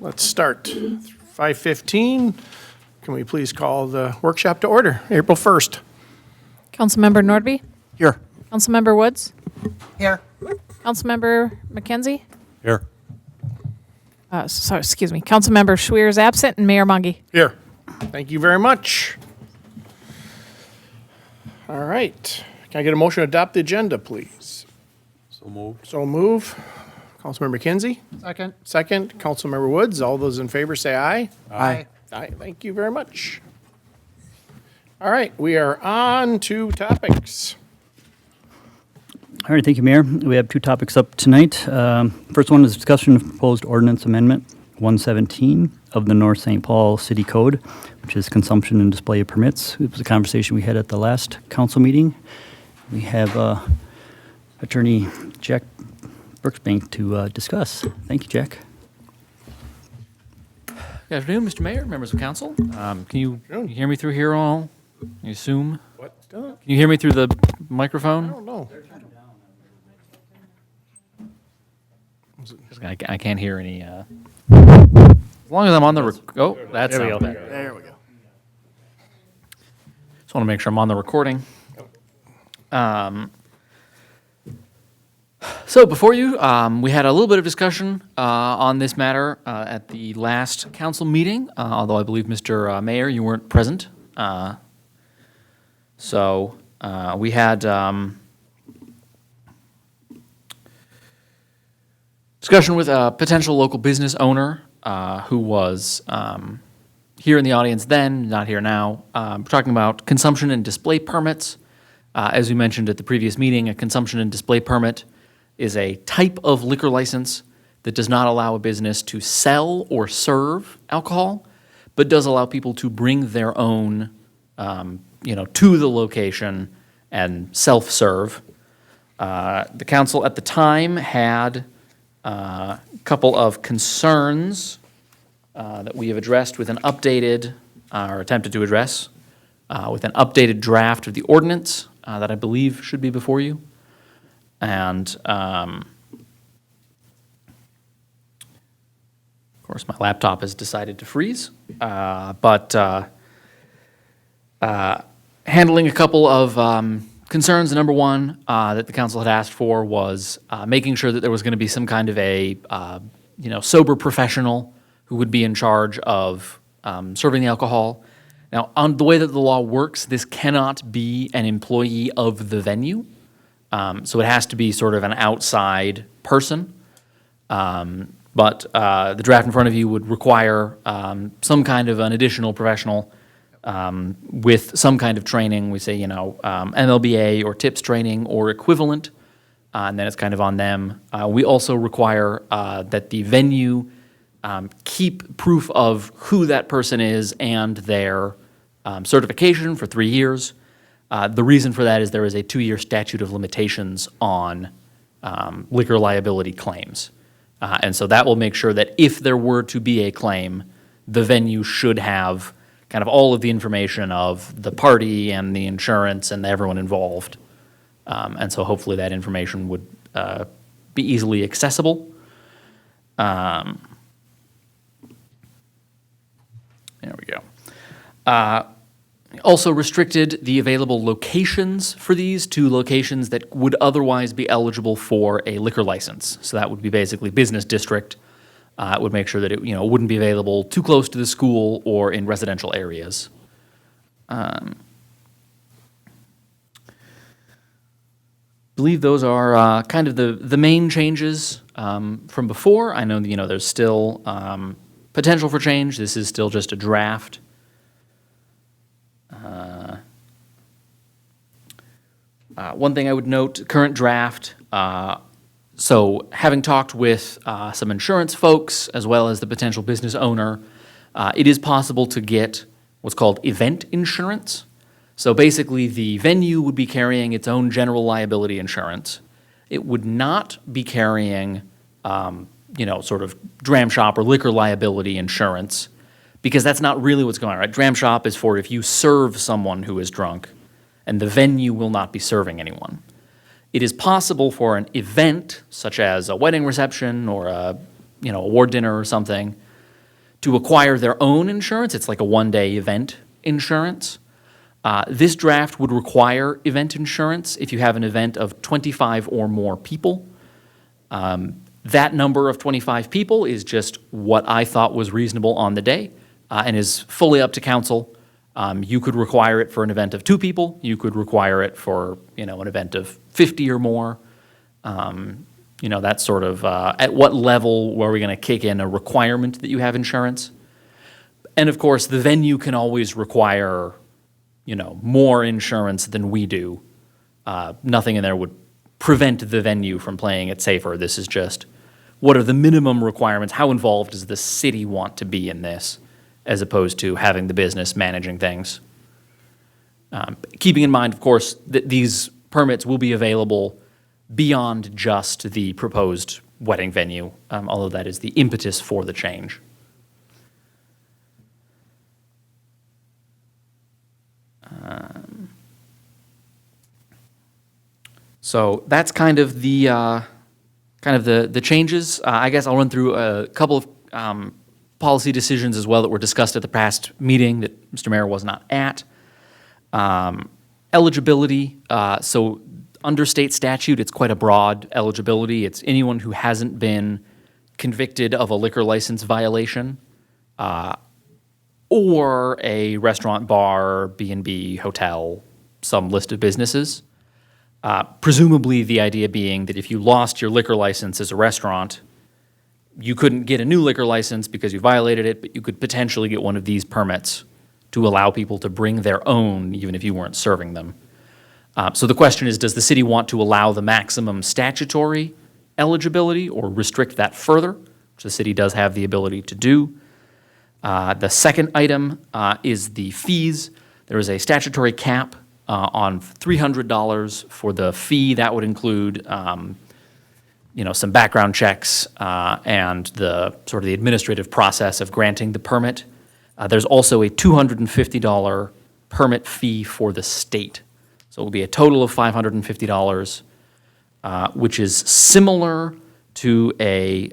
let's start. 5:15. Can we please call the workshop to order? April 1st. Councilmember Nordby? Here. Councilmember Woods? Here. Councilmember McKenzie? Here. Excuse me. Councilmember Schweer is absent, and Mayor Monge. Here. Thank you very much. All right. Can I get a motion to adopt the agenda, please? So moved. So move. Councilmember McKenzie? Second. Second. Councilmember Woods. All those in favor say aye. Aye. Aye. Thank you very much. All right. We are on to topics. All right, thank you, Mayor. We have two topics up tonight. First one is discussion of proposed ordinance amendment 117 of the North St. Paul City Code, which is consumption and display of permits. It was a conversation we had at the last council meeting. We have Attorney Jack Brooksbank to discuss. Thank you, Jack. Good afternoon, Mr. Mayor, members of council. Can you hear me through here all? I assume? What? Can you hear me through the microphone? I don't know. I can't hear any. As long as I'm on the. That sounds better. There we go. Just want to make sure I'm on the recording. So before you, we had a little bit of discussion on this matter at the last council meeting, although I believe, Mr. Mayor, you weren't present. So we had discussion with a potential local business owner who was here in the audience then, not here now. We're talking about consumption and display permits. As we mentioned at the previous meeting, a consumption and display permit is a type of liquor license that does not allow a business to sell or serve alcohol, but does allow people to bring their own, to the location and self-serve. The council at the time had a couple of concerns that we have addressed with an updated, or attempted to address, with an updated draft of the ordinance that I believe should be before you. And, of course, my laptop has decided to freeze, but handling a couple of concerns. Number one that the council had asked for was making sure that there was going to be some kind of a, sober professional who would be in charge of serving the alcohol. Now, on the way that the law works, this cannot be an employee of the venue. So it has to be sort of an outside person. But the draft in front of you would require some kind of an additional professional with some kind of training. We say, MLBA or TIPS training or equivalent, and then it's kind of on them. We also require that the venue keep proof of who that person is and their certification for 3 years. The reason for that is there is a 2-year statute of limitations on liquor liability claims. And so that will make sure that if there were to be a claim, the venue should have kind of all of the information of the party and the insurance and everyone involved. And so hopefully that information would be easily accessible. There we go. Also restricted the available locations for these to locations that would otherwise be eligible for a liquor license. So that would be basically business district. It would make sure that it wouldn't be available too close to the school or in residential areas. Believe those are kind of the main changes from before. I know there's still potential for change. This is still just a draft. One thing I would note, current draft, so having talked with some insurance folks as well as the potential business owner, it is possible to get what's called event insurance. So basically the venue would be carrying its own general liability insurance. It would not be carrying, sort of dram shop or liquor liability insurance, because that's not really what's going on, right? Dram shop is for if you serve someone who is drunk, and the venue will not be serving anyone. It is possible for an event, such as a wedding reception or a award dinner or something, to acquire their own insurance. It's like a one-day event insurance. This draft would require event insurance if you have an event of 25 or more people. That number of 25 people is just what I thought was reasonable on the day and is fully up to council. You could require it for an event of 2 people. You could require it for, an event of 50 or more. That's sort of at what level were we going to kick in a requirement that you have insurance? And of course, the venue can always require, more insurance than we do. Nothing in there would prevent the venue from playing it safer. This is just, what are the minimum requirements? How involved does the city want to be in this, as opposed to having the business managing things? Keeping in mind, of course, that these permits will be available beyond just the proposed wedding venue, although that is the impetus for the change. So that's kind of the changes. I guess I'll run through a couple of policy decisions as well that were discussed at the past meeting that Mr. Mayor was not at. Eligibility. So under state statute, it's quite a broad eligibility. It's anyone who hasn't been convicted of a liquor license violation, or a restaurant, bar, B&B, hotel, some list of businesses. Presumably the idea being that if you lost your liquor license as a restaurant, you couldn't get a new liquor license because you violated it, but you could potentially get one of these permits to allow people to bring their own, even if you weren't serving them. So the question is, does the city want to allow the maximum statutory eligibility or restrict that further, which the city does have the ability to do? The second item is the fees. There is a statutory cap on $300 for the fee. That would include some background checks and the sort of the administrative process of granting the permit. There's also a $250 permit fee for the state. So it will be a total of $550, which is similar to a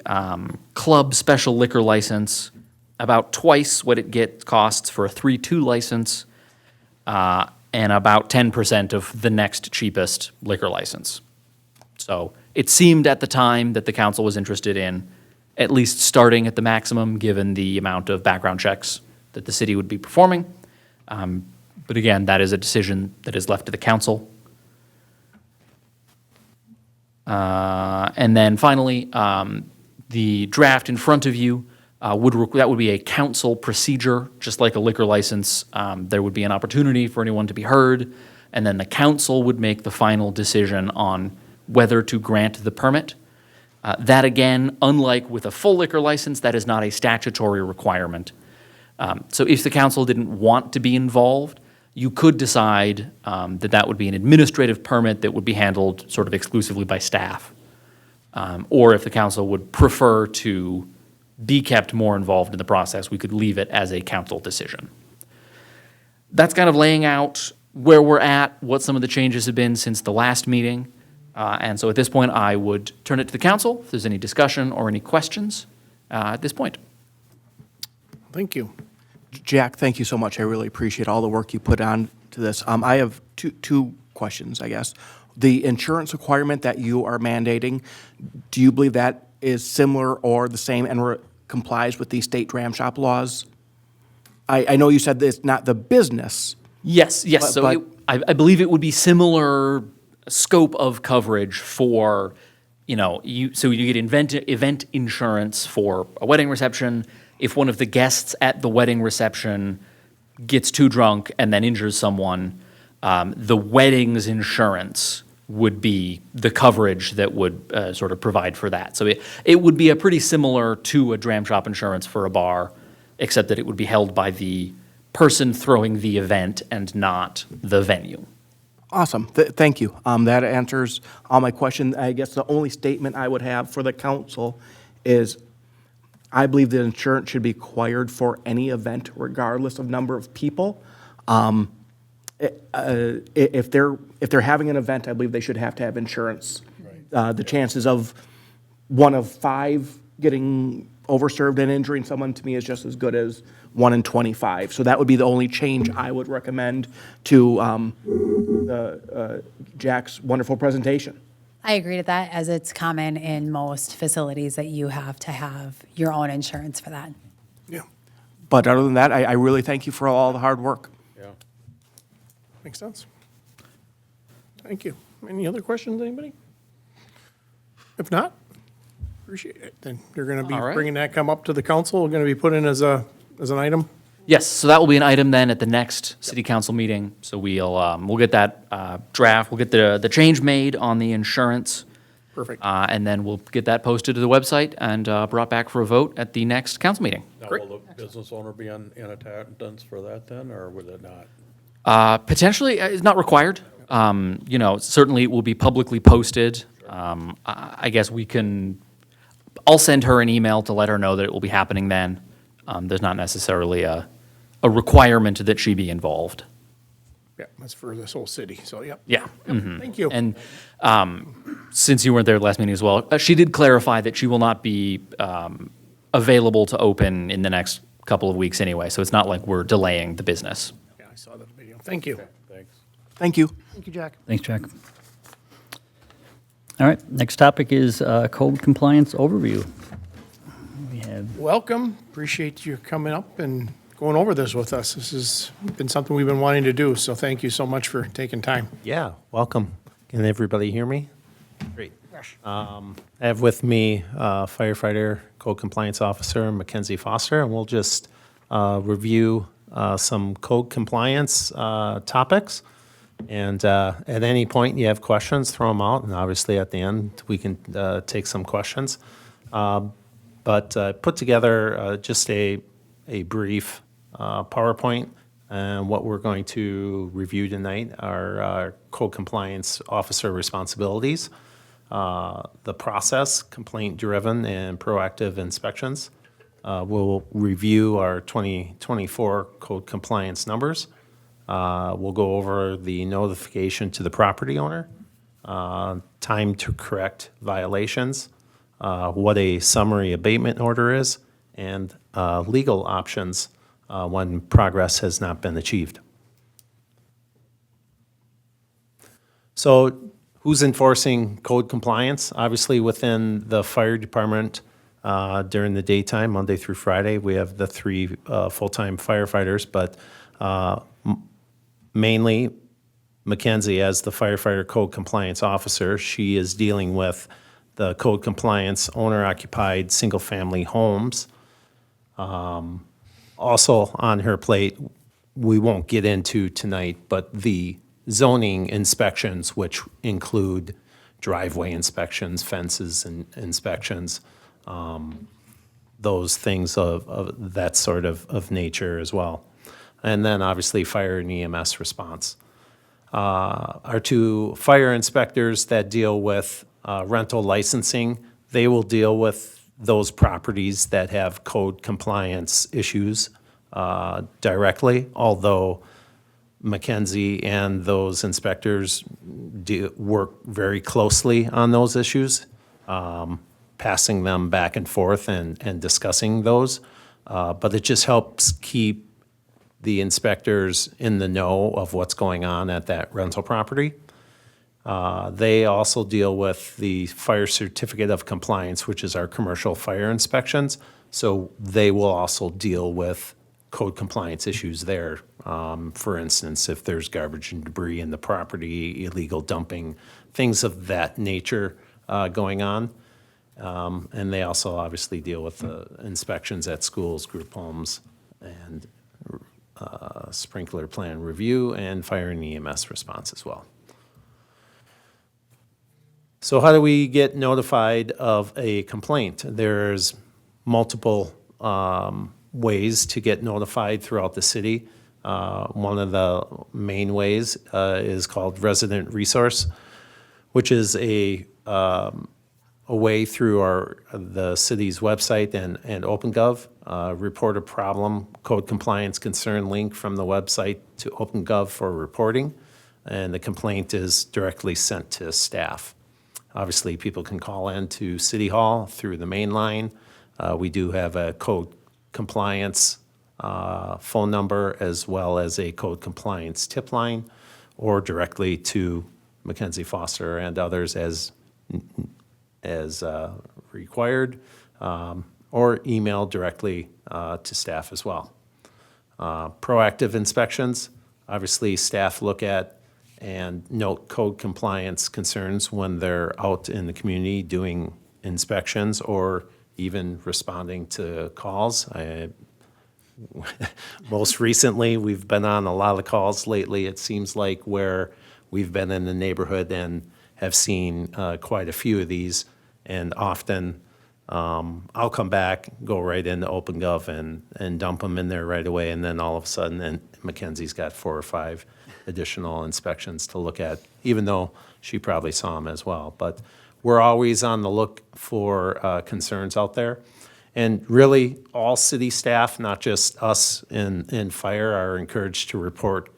club special liquor license, about twice what it costs for a 3-2 license, and about 10% of the next cheapest liquor license. So it seemed at the time that the council was interested in at least starting at the maximum, given the amount of background checks that the city would be performing. But again, that is a decision that is left to the council. And then finally, the draft in front of you that would be a council procedure, just like a liquor license. There would be an opportunity for anyone to be heard, and then the council would make the final decision on whether to grant the permit. That again, unlike with a full liquor license, that is not a statutory requirement. So if the council didn't want to be involved, you could decide that would be an administrative permit that would be handled sort of exclusively by staff. Or if the council would prefer to be kept more involved in the process, we could leave it as a council decision. That's kind of laying out where we're at, what some of the changes have been since the last meeting. And so at this point, I would turn it to the council if there's any discussion or any questions at this point. Thank you. Jack, thank you so much. I really appreciate all the work you put on to this. I have two questions, I guess. The insurance requirement that you are mandating, do you believe that is similar or the same and complies with the state dram shop laws? I know you said that it's not the business. Yes. So I believe it would be similar scope of coverage for, so you get event insurance for a wedding reception. If one of the guests at the wedding reception gets too drunk and then injures someone, the wedding's insurance would be the coverage that would sort of provide for that. So it would be a pretty similar to a dram shop insurance for a bar, except that it would be held by the person throwing the event and not the venue. Awesome. Thank you. That answers all my questions. I guess the only statement I would have for the council is I believe that insurance should be required for any event, regardless of number of people. If they're having an event, I believe they should have to have insurance. Right. The chances of one of 5 getting overserved and injuring someone to me is just as good as 1 in 25. So that would be the only change I would recommend to Jack's wonderful presentation. I agree with that, as it's common in most facilities that you have to have your own insurance for that. Yeah, But other than that, I really thank you for all the hard work. Yeah. makes sense. Thank you. Any other questions, anybody? If not, appreciate it. Then you're going to be All right. bringing that come up to the council, going to be put in as an item? Yes, so that will be an item then at the next city council meeting. So we'll get that draft, we'll get the change made on the insurance. Perfect. And then we'll get that posted to the website and brought back for a vote at the next council meeting. Now, Great. will the business owner be in attendance for that then, or will it not? Potentially, it's not required. Certainly it will be publicly posted. I guess I'll send her an email to let her know that it will be happening then. There's not necessarily a requirement that she be involved. Yeah, that's for this whole city, so, yep. Yeah. Thank you. And since you weren't there last meeting as well, she did clarify that she will not be available to open in the next couple of weeks anyway, so it's not like we're delaying the business. Yeah, I saw that video. Thank you. Thanks. Thank you. Thank you, Jack. Thanks, Jack. All right, next topic is code compliance overview. We have Welcome. Appreciate you coming up and going over this with us. This has been something we've been wanting to do, so thank you so much for taking time. Yeah, welcome. Can everybody hear me? Great. I have with me firefighter, code compliance officer, McKenzie Foster, and we'll just review some code compliance topics. And at any point you have questions, throw them out, and obviously at the end we can take some questions. But put together just a brief PowerPoint, and what we're going to review tonight are code compliance officer responsibilities, the process, complaint-driven and proactive inspections. We'll review our 2024 code compliance numbers. We'll go over the notification to the property owner, time to correct violations, what a summary abatement order is, and legal options when progress has not been achieved. So who's enforcing code compliance? Obviously, within the fire department, during the daytime, Monday through Friday, we have the 3 full-time firefighters, but mainly McKenzie, as the firefighter code compliance officer, she is dealing with the code compliance owner-occupied single-family homes. Also on her plate, we won't get into tonight, but the zoning inspections, which include driveway inspections, fences and inspections, those things of that sort of nature as well. And then obviously fire and EMS response. Our 2 fire inspectors that deal with rental licensing, they will deal with those properties that have code compliance issues directly, although McKenzie and those inspectors work very closely on those issues, passing them back and forth and discussing those. But it just helps keep the inspectors in the know of what's going on at that rental property. They also deal with the fire certificate of compliance, which is our commercial fire inspections. So they will also deal with code compliance issues there. For instance, if there's garbage and debris in the property, illegal dumping, things of that nature going on. And they also obviously deal with the inspections at schools, group homes, and sprinkler plan review and fire and EMS response as well. So how do we get notified of a complaint? There's multiple ways to get notified throughout the city. One of the main ways is called resident resource, which is a way through the city's website and OpenGov. Report a problem, code compliance concern link from the website to OpenGov for reporting, and the complaint is directly sent to staff. Obviously, people can call in to City Hall through the main line. We do have a code compliance phone number as well as a code compliance tip line, or directly to McKenzie Foster and others as required, or email directly to staff as well. Proactive inspections, obviously staff look at and note code compliance concerns when they're out in the community doing inspections or even responding to calls. Most recently, we've been on a lot of calls lately, it seems like, where we've been in the neighborhood and have seen quite a few of these. And often, I'll come back, go right into OpenGov and dump them in there right away. And then all of a sudden, and Mackenzie's got 4 or 5 additional inspections to look at, even though she probably saw them as well. But we're always on the look for concerns out there. And really, all city staff, not just us in fire, are encouraged to report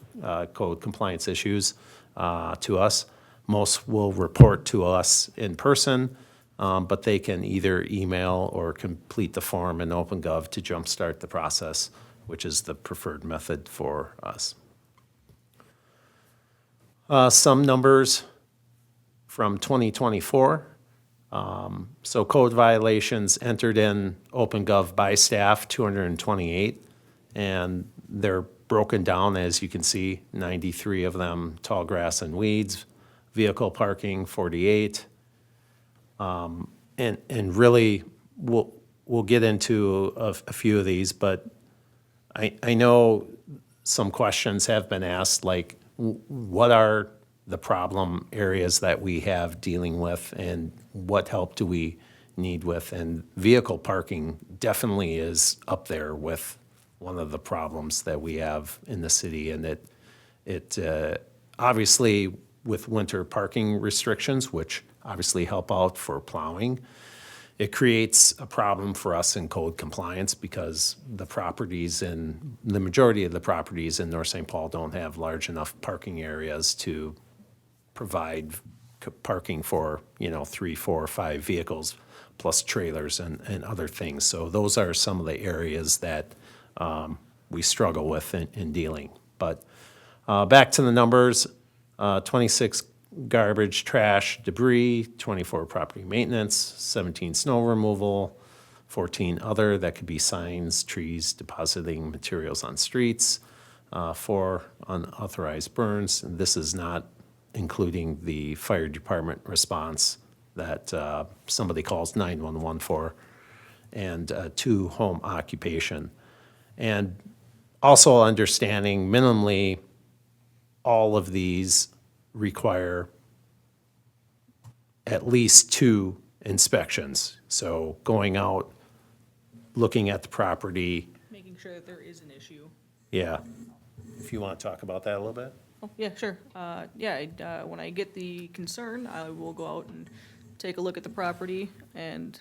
code compliance issues to us. Most will report to us in person, but they can either email or complete the form in OpenGov to jumpstart the process, which is the preferred method for us. Some numbers from 2024. So code violations entered in OpenGov by staff, 228, and they're broken down, as you can see, 93 of them tall grass and weeds, vehicle parking, 48. And really, we'll get into a few of these, but I know some questions have been asked, like, what are the problem areas that we have dealing with, and what help do we need with? And vehicle parking definitely is up there with one of the problems that we have in the city. And it obviously, with winter parking restrictions, which obviously help out for plowing, it creates a problem for us in code compliance, because the properties, and the majority of the properties in North St. Paul don't have large enough parking areas to provide parking for, 3, 4, 5 vehicles, plus trailers and other things. So those are some of the areas that we struggle with in dealing. But back to the numbers, 26 garbage, trash, debris, 24 property maintenance, 17 snow removal, 14 other, that could be signs, trees, depositing materials on streets, 4 unauthorized burns. And this is not including the fire department response that somebody calls 911 for, and 2 home occupation. And also understanding minimally all of these require at least 2 inspections. So going out, looking at the property. Making sure that there is an issue. Yeah. If you want to talk about that a little bit. Oh, yeah, sure. When I get the concern, I will go out and take a look at the property and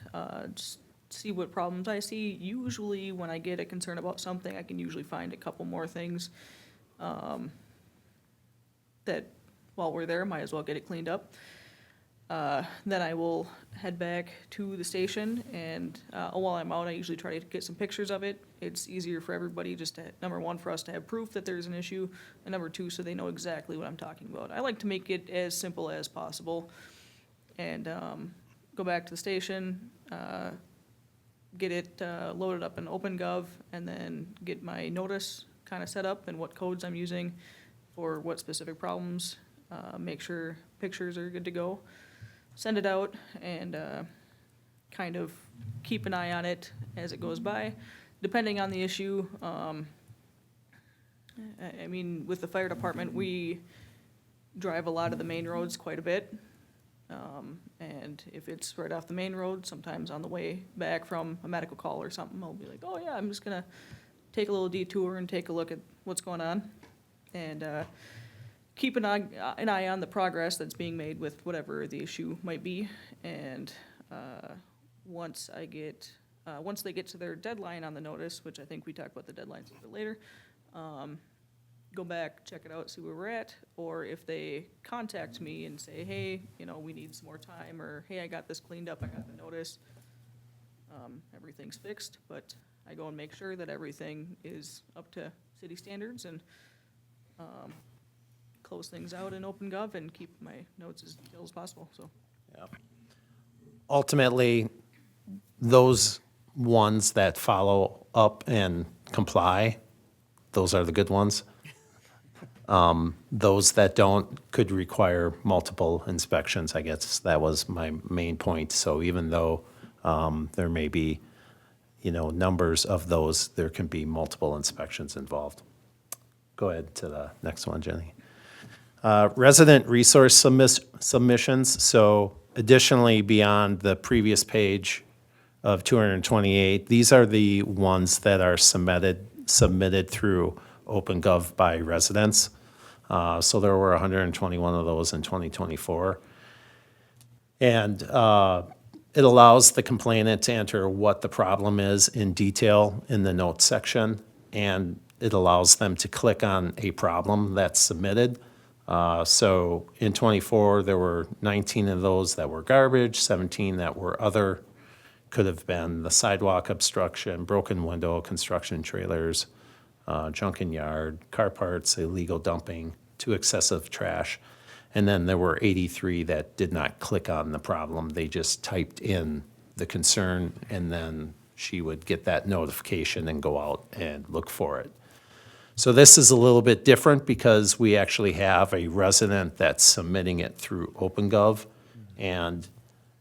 just see what problems I see. Usually, when I get a concern about something, I can usually find a couple more things that, while we're there, might as well get it cleaned up. Then I will head back to the station, and while I'm out, I usually try to get some pictures of it. It's easier for everybody, just to, number one, for us to have proof that there's an issue, and number 2, so they know exactly what I'm talking about. I like to make it as simple as possible, and go back to the station, get it loaded up in OpenGov, and then get my notice kind of set up and what codes I'm using for what specific problems, make sure pictures are good to go. Send it out and kind of keep an eye on it as it goes by. Depending on the issue, with the fire department, we drive a lot of the main roads quite a bit. And if it's right off the main road, sometimes on the way back from a medical call or something, I'll be like, oh yeah, I'm just gonna take a little detour and take a look at what's going on. And keep an eye on the progress that's being made with whatever the issue might be. And once they get to their deadline on the notice, which I think we talk about the deadlines a little bit later, go back, check it out, see where we're at. Or if they contact me and say, hey, we need some more time, or hey, I got this cleaned up, I got the notice, everything's fixed, but I go and make sure that everything is up to city standards and close things out in OpenGov and keep my notes as detailed as possible, so. Ultimately, those ones that follow up and comply, those are the good ones. Those that don't could require multiple inspections. I guess that was my main point. So even though there may be, numbers of those, there can be multiple inspections involved. Go ahead to the next one, Jenny. Resident resource submissions. So additionally, beyond the previous page of 228, these are the ones that are submitted through OpenGov by residents. So there were 121 of those in 2024. And it allows the complainant to enter what the problem is in detail in the notes section, and it allows them to click on a problem that's submitted. So in 24, there were 19 of those that were garbage, 17 that were other, could have been the sidewalk obstruction, broken window, construction trailers, junk in yard, car parts, illegal dumping, too excessive trash. And then there were 83 that did not click on the problem. They just typed in the concern, and then she would get that notification and go out and look for it. So this is a little bit different because we actually have a resident that's submitting it through OpenGov, and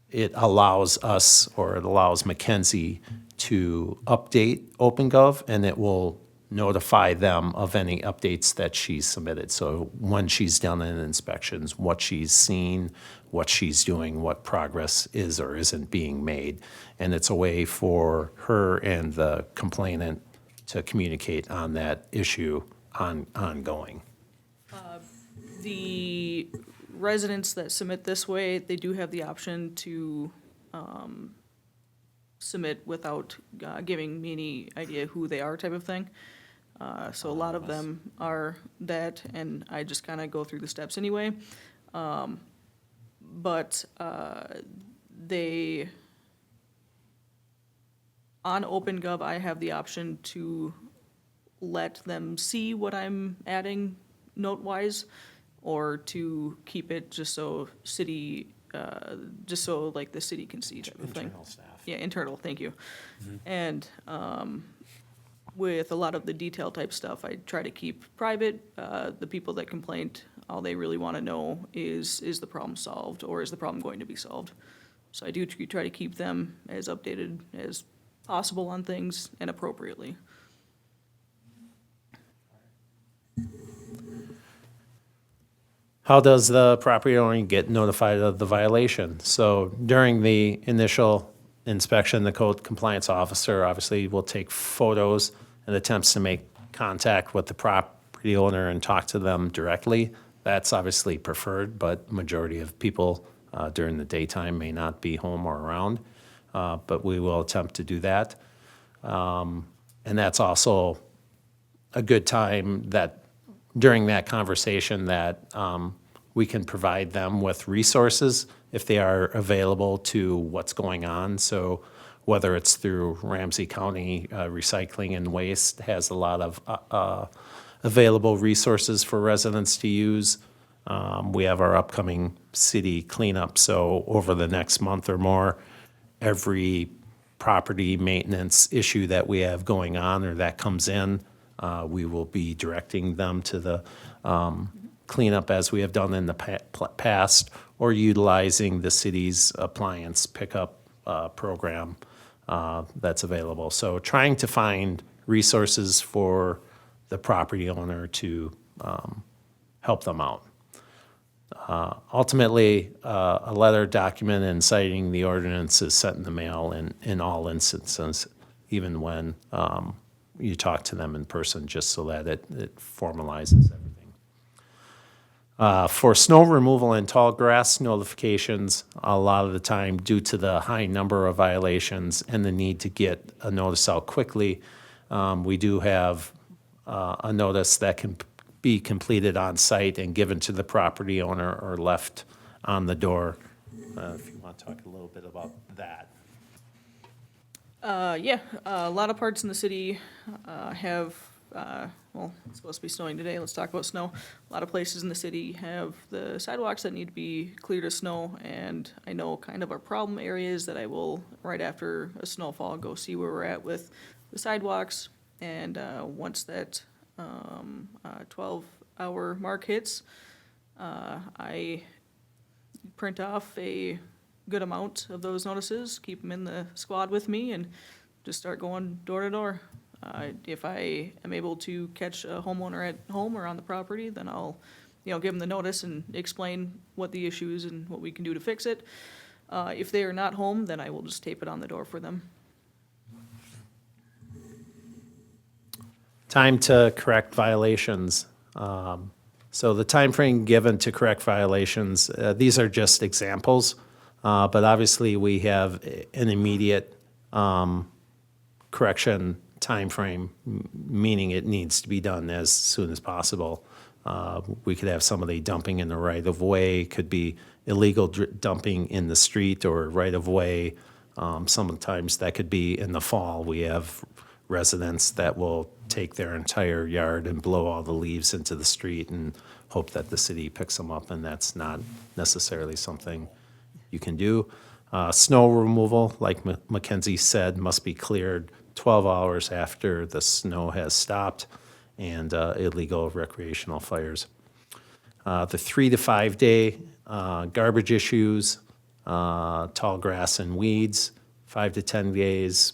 it allows us, or it allows McKenzie to update OpenGov, and it will notify them of any updates that she's submitted. So when she's done in inspections, what she's seen, what she's doing, what progress is or isn't being made. And it's a way for her and the complainant to communicate on that issue ongoing. The residents that submit this way, they do have the option to submit without giving me any idea who they are type of thing. So a lot of them are that, and I just kind of go through the steps anyway. But they, on OpenGov, I have the option to let them see what I'm adding note-wise, or to keep it just so city, just so like the city can see type of thing. Internal staff. Yeah, internal, thank you. And with a lot of the detail type stuff, I try to keep private. The people that complained, all they really want to know is the problem solved, or is the problem going to be solved? So I do try to keep them as updated as possible on things and appropriately. How does the property owner get notified of the violation? So during the initial inspection, the code compliance officer obviously will take photos and attempts to make contact with the property owner and talk to them directly. That's obviously preferred, but majority of people during the daytime may not be home or around, but we will attempt to do that. And that's also a good time that during that conversation that we can provide them with resources if they are available to what's going on. So whether it's through Ramsey County Recycling and Waste has a lot of available resources for residents to use. We have our upcoming city cleanup, so over the next month or more, every property maintenance issue that we have going on or that comes in, we will be directing them to the cleanup as we have done in the past, or utilizing the city's appliance pickup program that's available. So trying to find resources for the property owner to help them out. Ultimately, a letter, document, and citing the ordinance is sent in the mail in all instances, even when you talk to them in person, just so that it formalizes everything. For snow removal and tall grass notifications, a lot of the time, due to the high number of violations and the need to get a notice out quickly, we do have a notice that can be completed on site and given to the property owner or left on the door. If you want to talk a little bit about that. Yeah, a lot of parts in the city have, well, it's supposed to be snowing today, let's talk about snow. A lot of places in the city have the sidewalks that need to be cleared of snow, and I know kind of our problem areas that I will, right after a snowfall, go see where we're at with the sidewalks. And once that 12-hour mark hits, I print off a good amount of those notices, keep them in the squad with me, and just start going door to door. If I am able to catch a homeowner at home or on the property, then I'll, give them the notice and explain what the issue is and what we can do to fix it. If they are not home, then I will just tape it on the door for them. Time to correct violations. So the time frame given to correct violations, these are just examples, but obviously we have an immediate correction time frame, meaning it needs to be done as soon as possible. We could have somebody dumping in the right of way, could be illegal dumping in the street or right of way. Sometimes that could be in the fall. We have residents that will take their entire yard and blow all the leaves into the street and hope that the city picks them up, and that's not necessarily something you can do. Snow removal, like McKenzie said, must be cleared 12 hours after the snow has stopped, and illegal recreational fires. The 3 to 5 day garbage issues, tall grass and weeds, 5 to 10 days,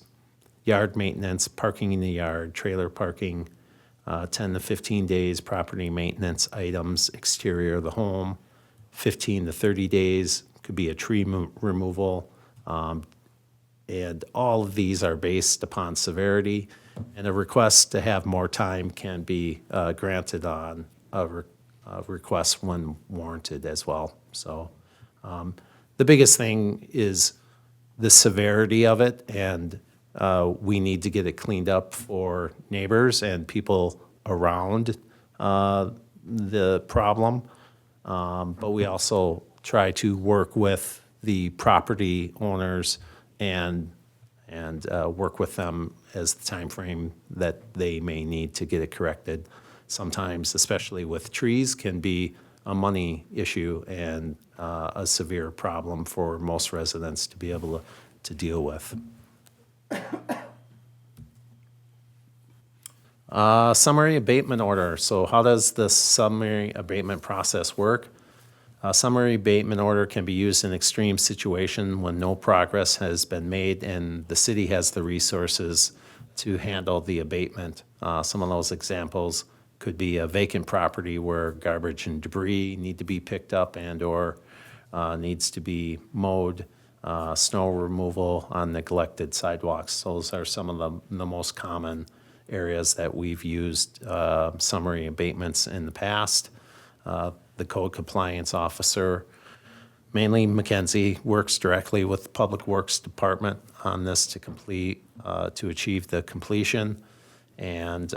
yard maintenance, parking in the yard, trailer parking, 10 to 15 days, property maintenance items, exterior of the home, 15 to 30 days, could be a tree removal. And all of these are based upon severity, and a request to have more time can be granted on a request when warranted as well. So the biggest thing is the severity of it, and we need to get it cleaned up for neighbors and people around the problem. But we also try to work with the property owners and work with them as the time frame that they may need to get it corrected. Sometimes, especially with trees, can be a money issue and a severe problem for most residents to be able to deal with. Summary abatement order. So how does the summary abatement process work? A summary abatement order can be used in extreme situation when no progress has been made and the city has the resources to handle the abatement. Some of those examples could be a vacant property where garbage and debris need to be picked up and/or needs to be mowed, snow removal on neglected sidewalks. Those are some of the most common areas that we've used summary abatements in the past. The code compliance officer, mainly McKenzie, works directly with the Public Works Department on this to complete, to achieve the completion. And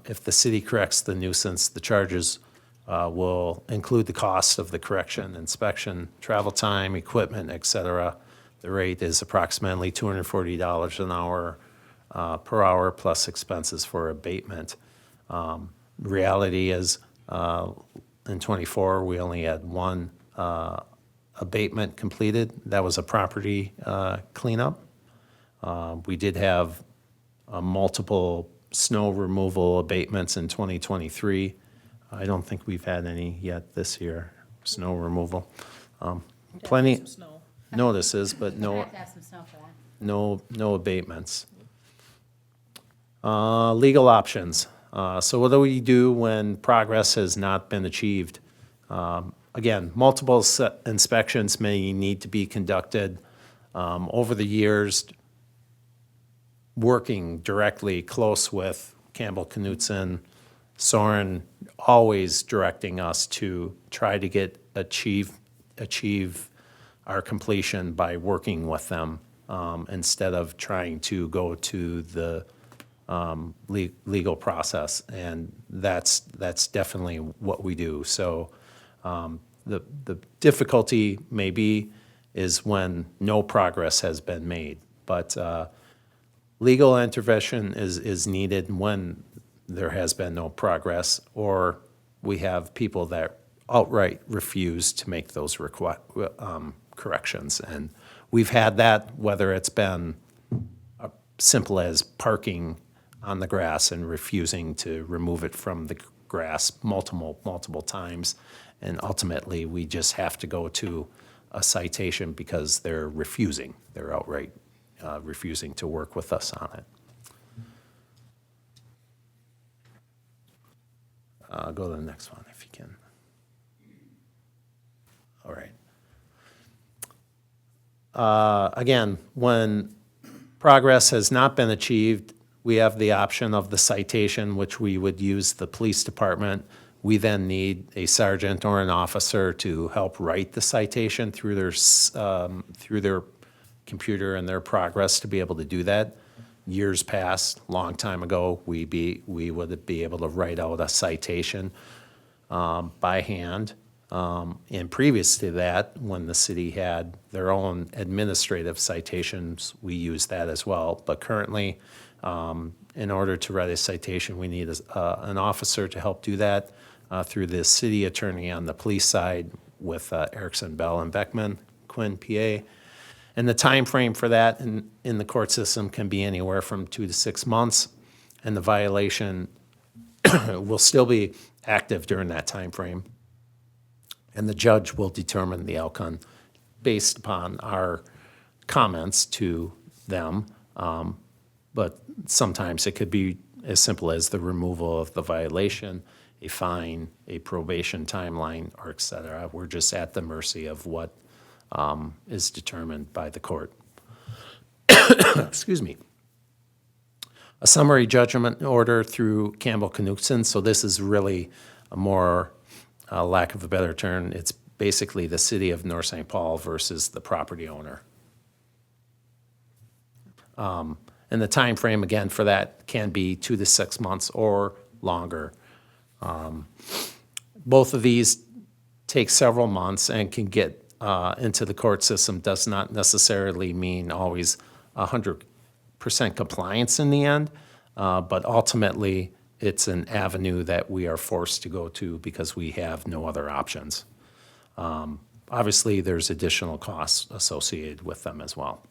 if the city corrects the nuisance, the charges will include the cost of the correction, inspection, travel time, equipment, et cetera. The rate is approximately $240 an hour per hour plus expenses for abatement. Reality is in '24, we only had one abatement completed. That was a property cleanup. We did have multiple snow removal abatements in 2023. I don't think we've had any yet this year, snow removal. Plenty Some snow. notices, but no, Have to have some snow for that. no abatements. Legal options. So what do we do when progress has not been achieved? Again, multiple inspections may need to be conducted. Over the years, working directly close with Campbell Knutson, Soren, always directing us to try to achieve our completion by working with them instead of trying to go to the legal process, and that's definitely what we do. So the difficulty maybe is when no progress has been made, but Legal intervention is needed when there has been no progress, or we have people that outright refuse to make those corrections. And we've had that, whether it's been simple as parking on the grass and refusing to remove it from the grass multiple times. And ultimately, we just have to go to a citation because they're refusing. They're outright refusing to work with us on it. Go to the next one if you can. All right. Again, when progress has not been achieved, we have the option of the citation, which we would use the police department. We then need a sergeant or an officer to help write the citation through their computer and their progress to be able to do that. Years past, long time ago, we would be able to write out a citation by hand. And previous to that, when the city had their own administrative citations, we used that as well. But currently, in order to write a citation, we need an officer to help do that through the city attorney on the police side with Erickson, Bell, and Beckman, Quinn, PA. And the time frame for that in the court system can be anywhere from 2 to 6 months, and the violation will still be active during that time frame. And the judge will determine the outcome based upon our comments to them. But sometimes it could be as simple as the removal of the violation, a fine, a probation timeline, or et cetera. We're just at the mercy of what is determined by the court. Excuse me. A summary judgment order through Campbell-Knutson. So this is really a more, lack of a better term, it's basically the city of North St. Paul versus the property owner. And the time frame, again, for that can be 2 to 6 months or longer. Both of these take several months and can get into the court system. Does not necessarily mean always 100% compliance in the end, but ultimately it's an avenue that we are forced to go to because we have no other options. Obviously, there's additional costs associated with them as well.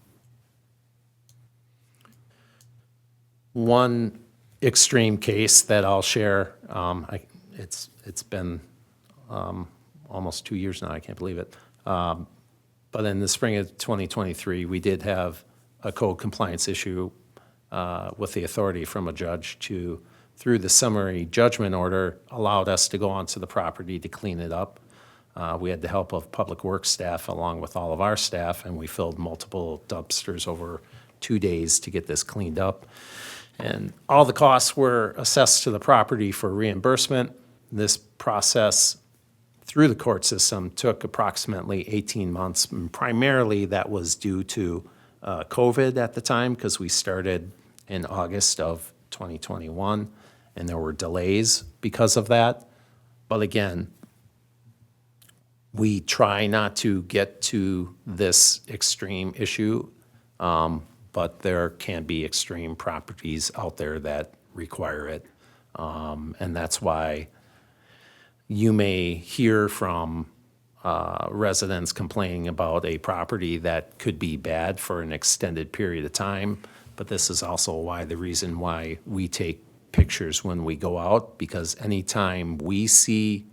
One extreme case that I'll share, it's been almost 2 years now, I can't believe it. But in the spring of 2023, we did have a code compliance issue with the authority from a judge to, through the summary judgment order, allowed us to go onto the property to clean it up. We had the help of public works staff along with all of our staff, and we filled multiple dumpsters over 2 days to get this cleaned up. And all the costs were assessed to the property for reimbursement. This process through the court system took approximately 18 months. And primarily that was due to COVID at the time because we started in August of 2021 and there were delays because of that. But again, we try not to get to this extreme issue, but there can be extreme properties out there that require it. And that's why you may hear from residents complaining about a property that could be bad for an extended period of time. But this is also why the reason why we take pictures when we go out, because anytime we see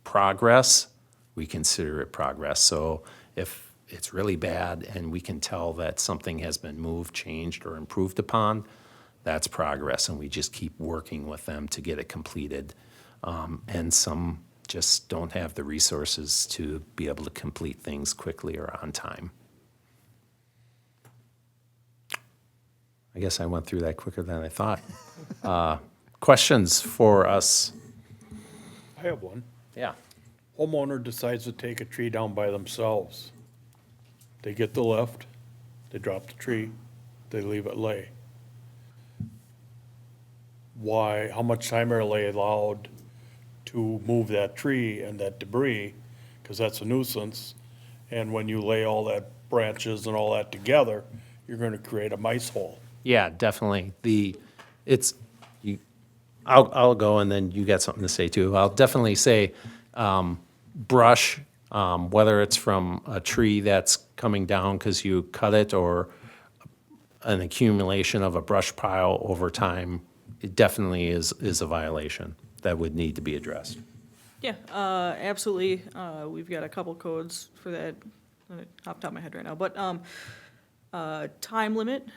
progress, we consider it progress. So if it's really bad and we can tell that something has been moved, changed, or improved upon, that's progress, and we just keep working with them to get it completed. And some just don't have the resources to be able to complete things quickly or on time. I guess I went through that quicker than I thought. Questions for us? I have one. Yeah. Homeowner decides to take a tree down by themselves. They get the lift, they drop the tree, they leave it lay. Why, how much time are they allowed to move that tree and that debris? Because that's a nuisance. And when you lay all that branches and all that together, you're gonna create a mice hole. Yeah, definitely. I'll go and then you got something to say too. I'll definitely say, brush, whether it's from a tree that's coming down because you cut it or an accumulation of a brush pile over time, it definitely is a violation that would need to be addressed. Yeah, absolutely. We've got a couple codes for that, off the top of my head right now, but, time limit,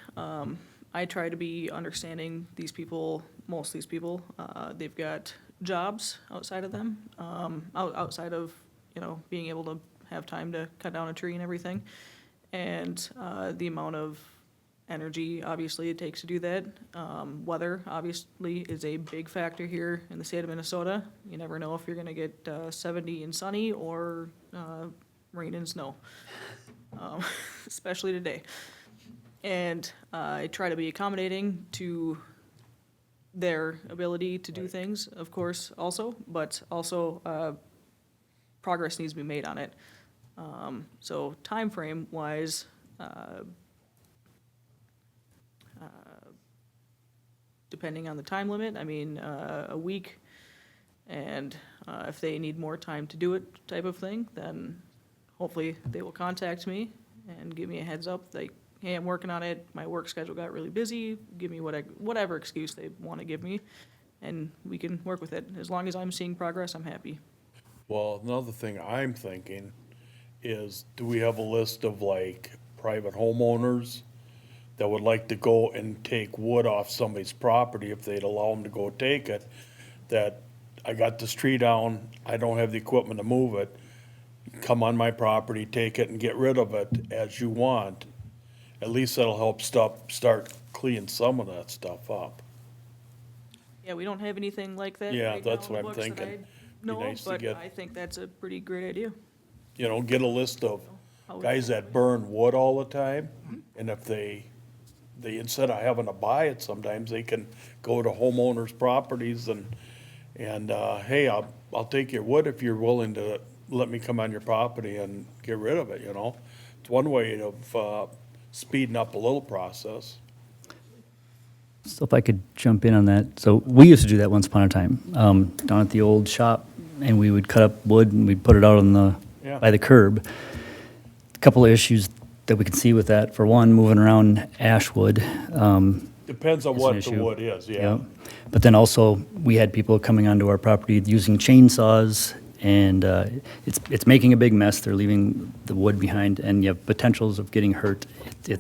I try to be understanding these people, most of these people, they've got jobs outside of them, outside of, being able to have time to cut down a tree and everything. And, the amount of energy, obviously, it takes to do that. Weather, obviously, is a big factor here in the state of Minnesota. You never know if you're gonna get 70 and sunny or rain and snow, especially today. And I try to be accommodating to their ability to do things, of course, also, but also progress needs to be made on it. So timeframe wise, depending on the time limit, I mean, a week, and if they need more time to do it type of thing, then hopefully they will contact me and give me a heads up, like, hey, I'm working on it, my work schedule got really busy, give me whatever excuse they want to give me, and we can work with it. As long as I'm seeing progress, I'm happy. Well, another thing I'm thinking is, do we have a list of like private homeowners that would like to go and take wood off somebody's property if they'd allow them to go take it? That I got this tree down, I don't have the equipment to move it, come on my property, take it and get rid of it as you want. At least that'll help start cleaning some of that stuff up. Yeah, we don't have anything like that Yeah, right now that's on what the I'm books that thinking. I Be know of, nice to but get- I think that's a pretty great idea. Get a list of How we- guys that burn wood all the time, and if they instead of having to buy it, sometimes they can go to homeowners' properties and hey, I'll take your wood if you're willing to let me come on your property and get rid of it, It's one way of speeding up a little process. So if I could jump in on that. So we used to do that once upon a time, down at the old shop, and we would cut up wood and we'd put it out on Yeah. by the curb. A couple of issues that we can see with that. For one, moving around ash wood. Depends on It's an what the issue. wood is, yeah. Yeah. But then also, we had people coming onto our property using chainsaws, and it's making a big mess. They're leaving the wood behind, and you have potentials of getting hurt. It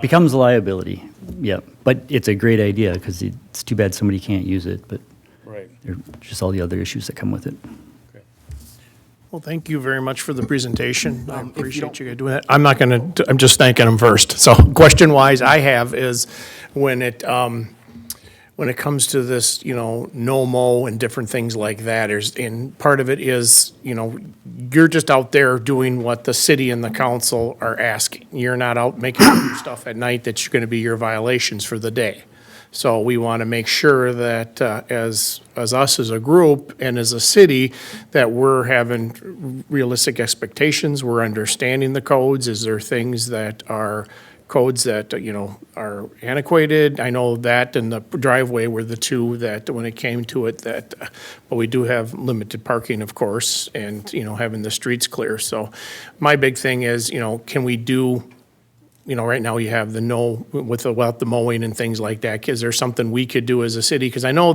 becomes a liability. Yeah, but it's a great idea because it's too bad somebody can't use it. But Right. there are just all the other issues that come with it. Okay. Well, thank you very much for the presentation. I appreciate you guys doing that. I'm just thanking them first. So question-wise, I have is when it comes to this, no mow and different things like that, and part of it is, you're just out there doing what the city and the council are asking. You're not out making stuff at night that's going to be your violations for the day. So we want to make sure that as us as a group and as a city, that we're having realistic expectations, we're understanding the codes. Is there things that are codes that, are antiquated? I know that and the driveway were the two that, when it came to it, but we do have limited parking, of course, and, having the streets clear. So my big thing is, can we do, right now you have without the mowing and things like that. Is there something we could do as a city? Because I know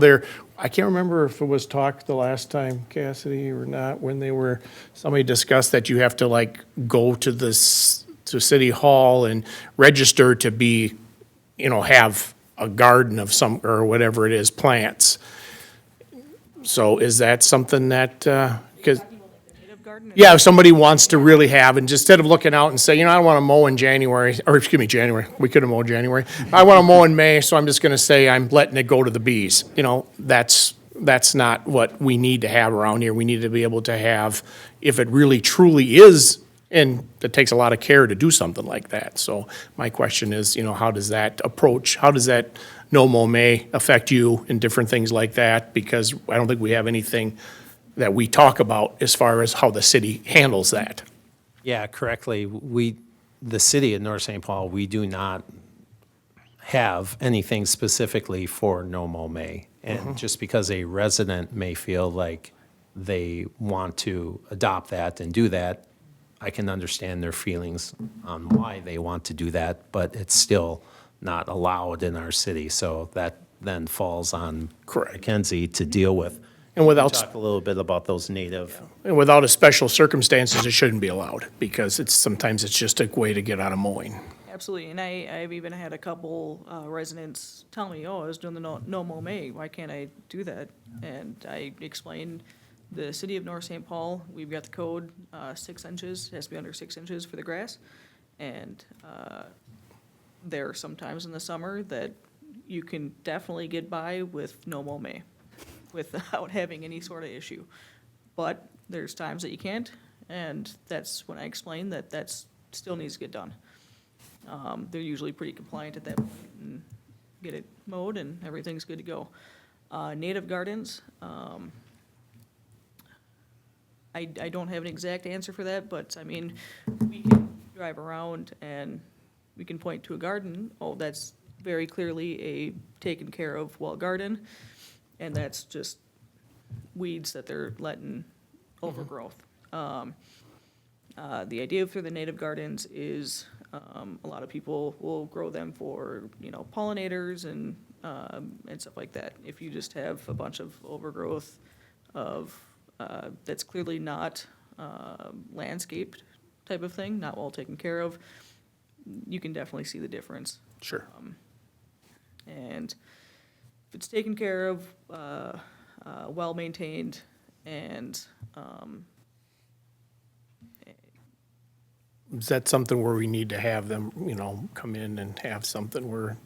I can't remember if it was talked the last time, Cassidy, or not, when somebody discussed that you have to go to City Hall and register to be, have a garden of some, or whatever it is, plants. So is that something that, because Native garden? yeah, if somebody wants to really have, and just instead of looking out and say, I don't want to mow in January, or excuse me, January, we could have mowed January. I want to mow in May, so I'm just going to say I'm letting it go to the bees. That's not what we need to have around here. We need to be able to have, if it really truly is, and it takes a lot of care to do something like that. So my question is, how does that no mow May affect you and different things like that? Because I don't think we have anything that we talk about as far as how the city handles that. Yeah, correctly. The city of North St. Paul, we do not have anything specifically for no mow may. And just because a resident may feel like they want to adopt that and do that, I can understand their feelings on why they want to do that, but it's still not allowed in our city. So that then falls on Correct. McKenzie to deal with. And without, Talk a little bit about those native. and without a special circumstances, it shouldn't be allowed, because sometimes it's just a way to get out of mowing. Absolutely, and I've even had a couple residents tell me, oh, I was doing the no mow May, why can't I do that? And I explained, the city of North St. Paul, we've got the code, 6 inches, it has to be under 6 inches for the grass. And there are some times in the summer that you can definitely get by with no mow May, without having any sort of issue. But there's times that you can't, and that's when I explain that that's still needs to get done. They're usually pretty compliant at that point and get it mowed and everything's good to go. Native gardens, I don't have an exact answer for that, but I mean, we can drive around and we can point to a garden, oh, that's very clearly a taken care of well garden, and that's just weeds that they're letting overgrowth. The idea for the native gardens is, a lot of people will grow them for, pollinators and stuff like that. If you just have a bunch of overgrowth of, that's clearly not, landscaped type of thing, not well taken care of, you can definitely see the difference. Sure. And if it's taken care of, well-maintained, and, Is that something where we need to have them, come in and have something where,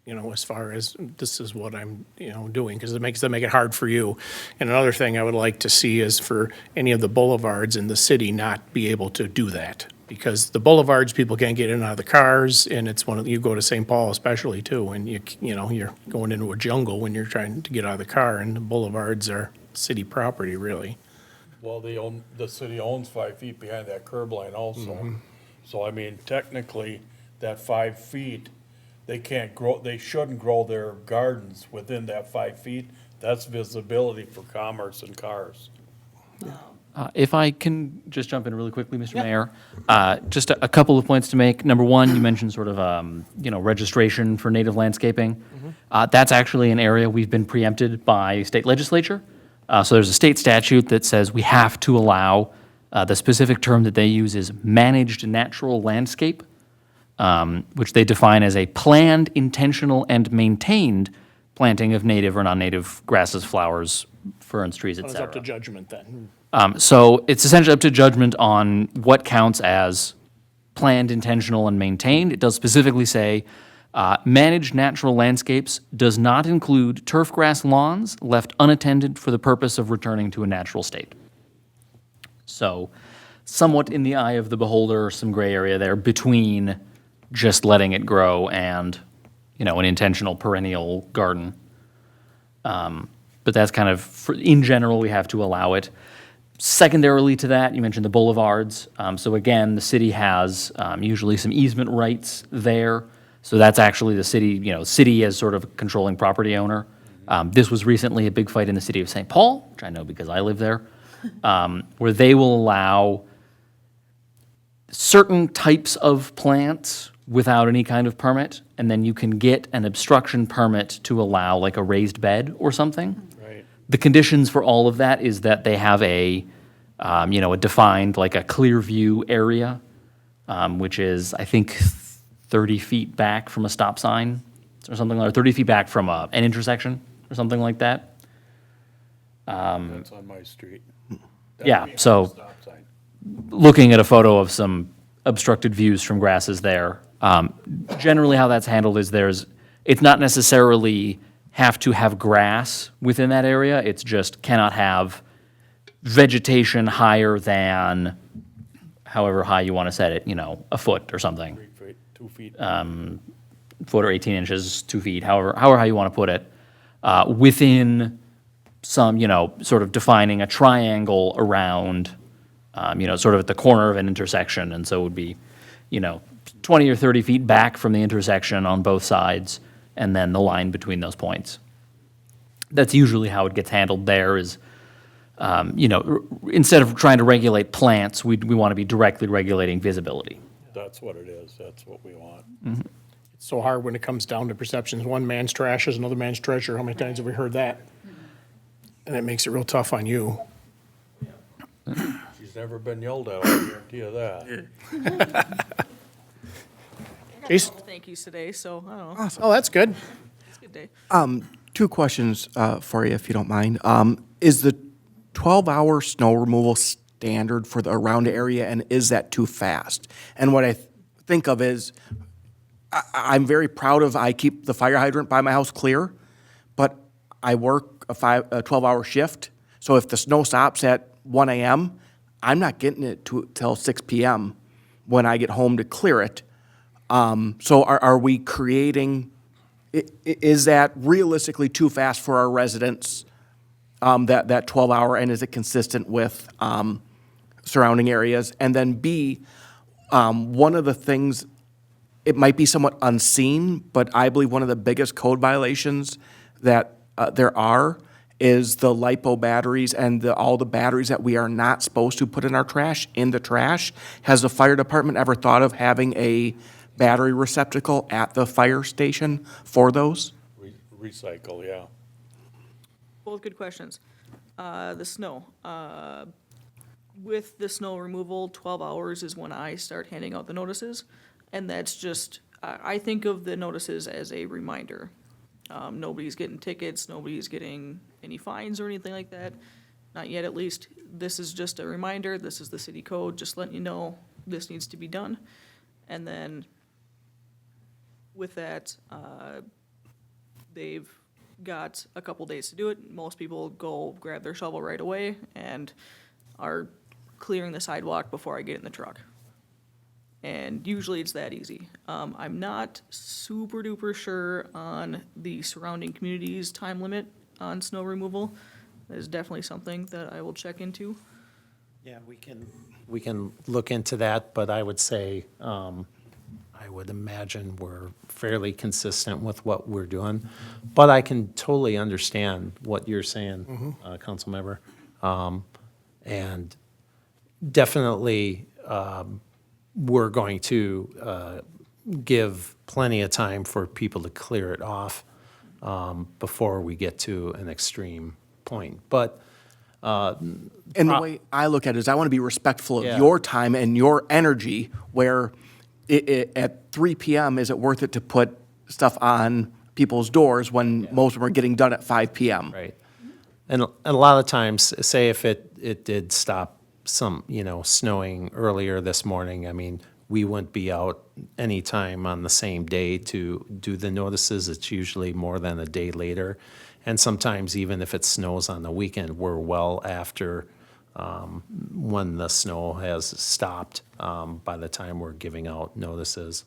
as far as this is what I'm, doing, because it makes it hard for you. And another thing I would like to see is for any of the boulevards in the city not be able to do that. Because the boulevards, people can't get in and out of the cars, and it's you go to St. Paul especially too, and you're going into a jungle when you're trying to get out of the car, and the boulevards are city property, really. Well, the city owns 5 feet behind that curb line also. So I mean, technically, that 5 feet, they shouldn't grow their gardens within that 5 feet. That's visibility for commerce and cars. If I can just jump in really quickly, Mr. Mayor, just a couple of points to make. Number one, you mentioned sort of, registration for native landscaping. That's actually an area we've been preempted by state legislature. So there's a state statute that says we have to allow, the specific term that they use is managed natural landscape, which they define as a planned, intentional, and maintained planting of native or non-native grasses, flowers, ferns, trees, et It's cetera. up to judgment then. So it's essentially up to judgment on what counts as planned, intentional, and maintained. It does specifically say, managed natural landscapes does not include turf grass lawns left unattended for the purpose of returning to a natural state. So somewhat in the eye of the beholder, some gray area there between just letting it grow and, an intentional perennial garden. But that's kind of, in general, we have to allow it. Secondarily to that, you mentioned the boulevards. So again, the city has usually some easement rights there. So that's actually the city, city as sort of a controlling property owner. This was recently a big fight in the city of St. Paul, which I know because I live there, where they will allow certain types of plants without any kind of permit, and then you can get an obstruction permit to allow like a raised bed or something. Right. The conditions for all of that is that they have a defined, like a clear view area, which is, I think, 30 feet back from a stop sign or something, or 30 feet back from an intersection or something like that. That's on my street. Yeah, That'd be a so- stop sign. Looking at a photo of some obstructed views from grasses there, generally how that's handled is it's not necessarily have to have grass within that area, it's just cannot have vegetation higher than however high you want to set it, a foot or something. 3 feet, 2 feet. Foot or 18 inches, 2 feet, however high you want to put it, within some, sort of defining a triangle around, sort of at the corner of an intersection, and so it would be, 20 or 30 feet back from the intersection on both sides, and then the line between those points. That's usually how it gets handled there is, instead of trying to regulate plants, we want to be directly regulating visibility. That's what it is, that's what we want. It's so hard when it comes down to perceptions. One man's trash is another man's treasure. How many times have we heard that? And it makes it real tough on you. She's never been yelled at, I guarantee you that. Jason? Thank yous today, so I don't know. Oh, that's good. It's a good day. Two questions for you, if you don't mind. Is the 12-hour snow removal standard for the around area, and is that too fast? And what I think of is, I'm very proud of, I keep the fire hydrant by my house clear, but I work a 12-hour shift, so if the snow stops at 1 a.m., I'm not getting it till 6 p.m. when I get home to clear it. So are we creating, is that realistically too fast for our residents, that 12-hour, and is it consistent with surrounding areas? And then B, one of the things, it might be somewhat unseen, but I believe one of the biggest code violations that there are is the LiPo batteries and all the batteries that we are not supposed to put in our trash, in the trash. Has the fire department ever thought of having a battery receptacle at the fire station for those? Recycle, yeah. Both good questions. The snow. With the snow removal, 12 hours is when I start handing out the notices. And that's just, I think of the notices as a reminder. Nobody's getting tickets, nobody's getting any fines or anything like that. Not yet, at least. This is just a reminder. This is the city code, just letting you know this needs to be done. And then with that, they've got a couple days to do it. Most people go grab their shovel right away and are clearing the sidewalk before I get in the truck. And usually it's that easy. I'm not super duper sure on the surrounding communities' time limit on snow removal. That is definitely something that I will check into. Yeah, we can look into that, but I would say, I would imagine we're fairly consistent with what we're doing. But I can totally understand what you're saying, Councilmember. And definitely, we're going to give plenty of time for people to clear it off before we get to an extreme point. But And the way I look at it is I want to be respectful of Yeah. your time and your energy, where at 3 p.m., is it worth it to put stuff on people's doors when most of them are getting done at 5 p.m.? right. And a lot of times, say if it did stop snowing earlier this morning, I mean, we wouldn't be out anytime on the same day to do the notices. It's usually more than a day later. And sometimes even if it snows on the weekend, we're well after when the snow has stopped by the time we're giving out notices.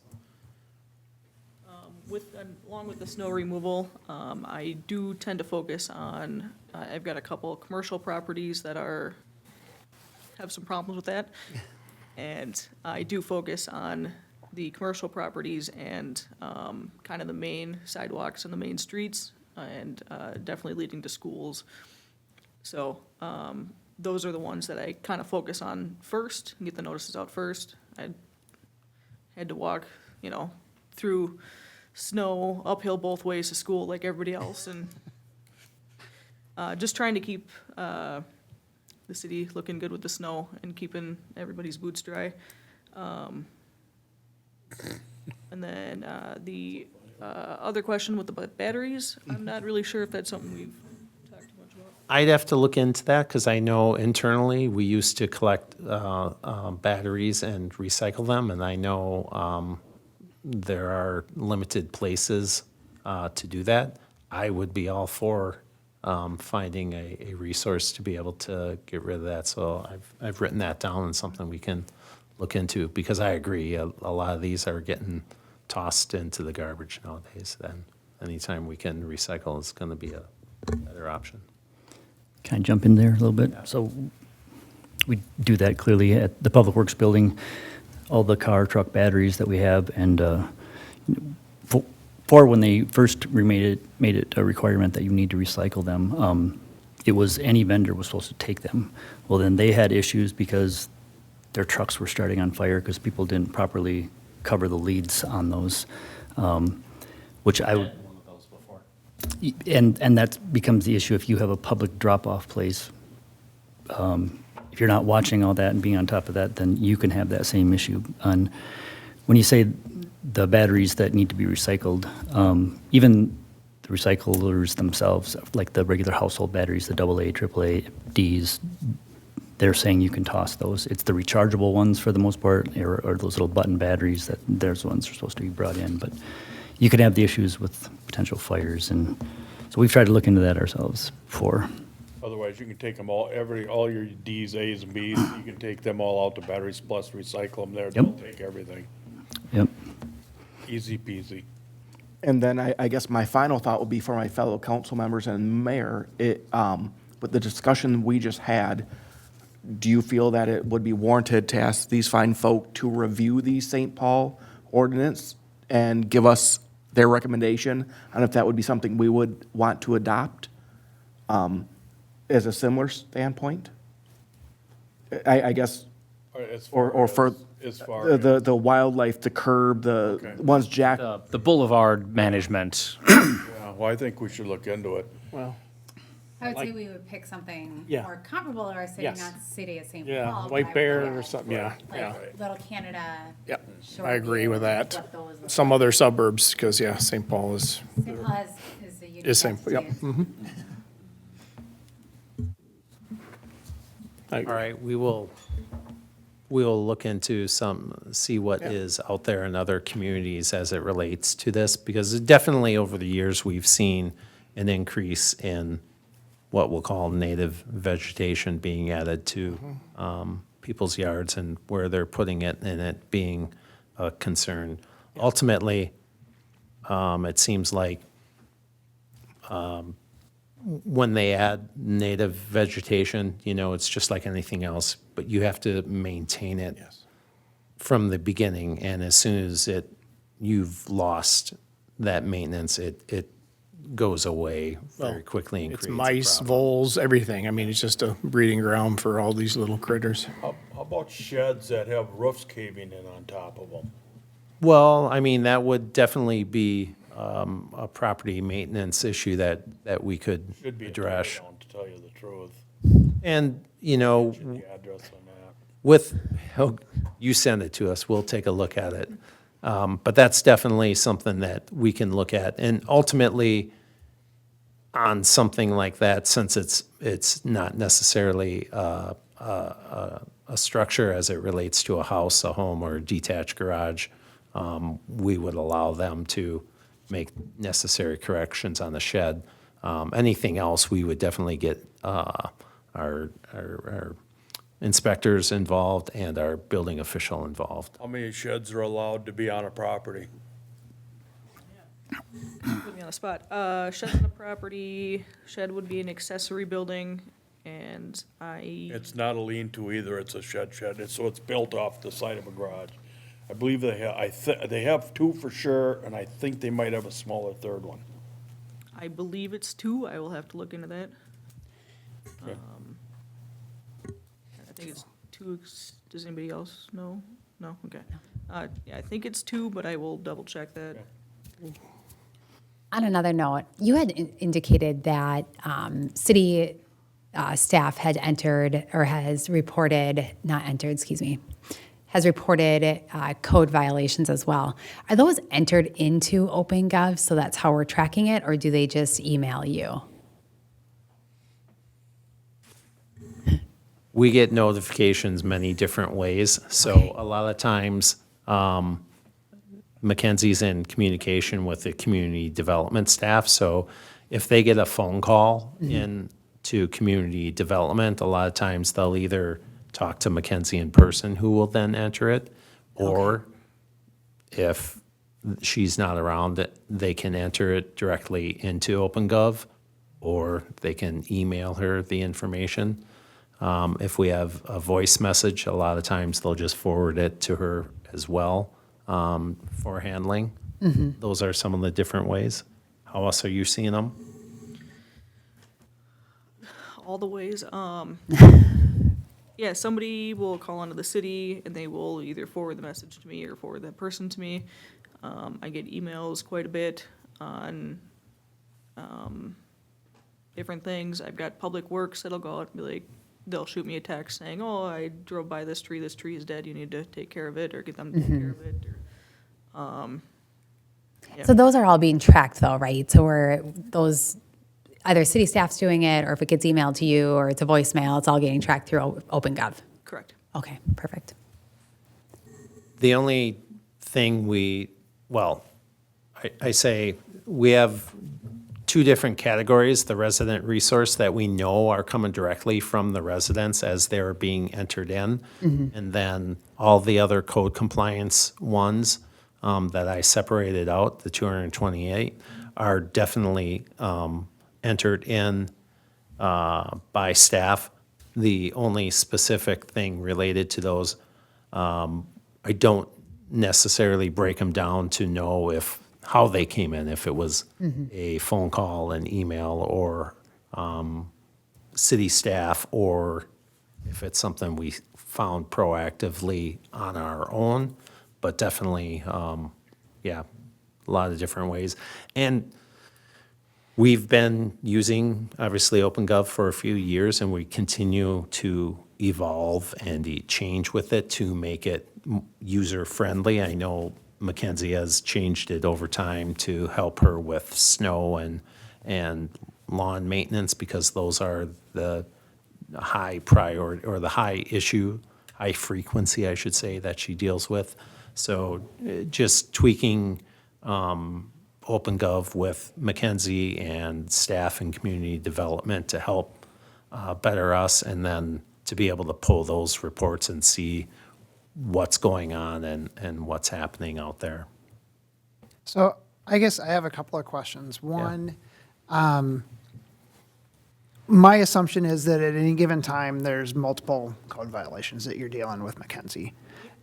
Along with the snow removal, I do tend to focus on, I've got a couple of commercial properties that have some problems with that. And I do focus on the commercial properties and kind of the main sidewalks and the main streets, and definitely leading to schools. So those are the ones that I kind of focus on first, and get the notices out first. I had to walk, through snow, uphill both ways to school like everybody else, and just trying to keep the city looking good with the snow and keeping everybody's boots dry. And then the other question with the batteries, I'm not really sure if that's something we've talked too much about. I'd have to look into that because I know internally we used to collect batteries and recycle them, and I know there are limited places to do that. I would be all for finding a resource to be able to get rid of that. So I've written that down and something we can look into, because I agree, a lot of these are getting tossed into the garbage nowadays. Then anytime we can recycle is going to be a better option. Can I jump in there a little bit? So we do that clearly at the Public Works Building. all the car, truck batteries that we have, and for when they first made it a requirement that you need to recycle them, it was any vendor was supposed to take them. Well, then they had issues because their trucks were starting on fire because people didn't properly cover the leads on those, which I would. And that becomes the issue if you have a public drop-off place. If you're not watching all that and being on top of that, then you can have that same issue. And when you say the batteries that need to be recycled, even the recyclers themselves, like the regular household batteries, the AA, AAA, Ds, they're saying you can toss those. It's the rechargeable ones for the most part, or those little button batteries that there's ones that are supposed to be brought in. But you could have the issues with potential fires, and so we've tried to look into that ourselves before. Otherwise, you can take them all your Ds, As, and Bs, you can take them all out to Batteries Plus, recycle them there, they'll take everything. Yep. Easy peasy. And then I guess my final thought would be for my fellow council members and mayor, with the discussion we just had, do you feel that it would be warranted to ask these fine folk to review the St. Paul ordinance and give us their recommendation on if that would be something we would want to adopt as a similar standpoint? I guess, As or far for as far as, the wildlife, the curb, the Okay. ones Jack, The boulevard management. yeah, well, I think we should look into it. Well, I would say we would pick something Yeah. more comparable to our city, Yes. not city of St. yeah, Paul. but I White would Bear look or at, something, yeah, yeah. Like Little Canada. Yep, Short I agree with View, that. what those look Some like. other suburbs, because, yeah, St. Paul is, St. Paul is the unique is St. Yep. entity. I All agree. right, we'll look into see what is out there in other communities as it relates to this, because definitely over the years, we've seen an increase in what we'll call native vegetation being added to people's yards and where they're putting it, and it being a concern. Ultimately, it seems like when they add native vegetation, it's just like anything else, but you have to maintain it from the beginning. And as soon as you've lost that maintenance, it goes away very quickly and It's creates a mice, problem. voles, everything. I mean, it's just a breeding ground for all these little critters. How about sheds that have roofs caving in on top of them? Well, I mean, that would definitely be a property maintenance issue that we could Should be a address. teardown, to tell you the truth. And, Should the address on that. you send it to us, we'll take a look at it. But that's definitely something that we can look at. And ultimately, on something like that, since it's not necessarily a structure as it relates to a house, a home, or a detached garage, we would allow them to make necessary corrections on the shed. Anything else, we would definitely get our inspectors involved and our building official involved. How many sheds are allowed to be on a property? Put me on the spot. Sheds on the property, shed would be an accessory building, and It's not a lean-to either, it's a shed, so it's built off the side of a garage. I believe they have two for sure, and I think they might have a smaller third one. I believe it's 2. I will have to look into that. Okay. I think it's 2. Does anybody else know? No? Okay. Yeah, I think it's 2, but I will double check that. On another note, you had indicated that city staff had entered, or has reported, not entered, excuse me, has reported code violations as well. Are those entered into OpenGov, so that's how we're tracking it, or do they just email you? We get notifications many different ways. So a lot of times, McKenzie's in communication with the community development staff. So if they get a phone call in to community development, a lot of times they'll either talk to McKenzie in person, who will then enter it, or if she's not around, they can enter it directly into OpenGov, or they can email her the information. If we have a voice message, a lot of times they'll just forward it to her as well for handling. Those are some of the different ways. How else are you seeing them? All the ways. Yeah, somebody will call into the city and they will either forward the message to me or forward that person to me. I get emails quite a bit on different things. I've got public works that'll go out and be like, they'll shoot me a text saying, "Oh, I drove by this tree is dead, you need to take care of it," or get them to take care of it. Or, So those are all being tracked though, right? So we're those either city staff's doing it, or if it gets emailed to you or it's a voicemail, it's all getting tracked through OpenGov. correct. Okay, perfect. The only thing I say we have two different categories, the resident resource that we know are coming directly from the residents as they're being entered in, and then all the other code compliance ones that I separated out, the 228, are definitely entered in by staff. The only specific thing related to those, I don't necessarily break them down to know how they came in, if it was a phone call, an email, or city staff, or if it's something we found proactively on our own. But definitely, yeah, a lot of different ways. And we've been using, obviously, OpenGov for a few years, and we continue to evolve and change with it to make it user-friendly. I know McKenzie has changed it over time to help her with snow and lawn maintenance, because those are the high priority, or the high frequency, I should say, that she deals with. So just tweaking OpenGov with McKenzie and staff and community development to help better us, and then to be able to pull those reports and see what's going on and what's happening out there. So I guess I have a couple of questions. One, my assumption is that at any given time, there's multiple code violations that you're dealing with McKenzie.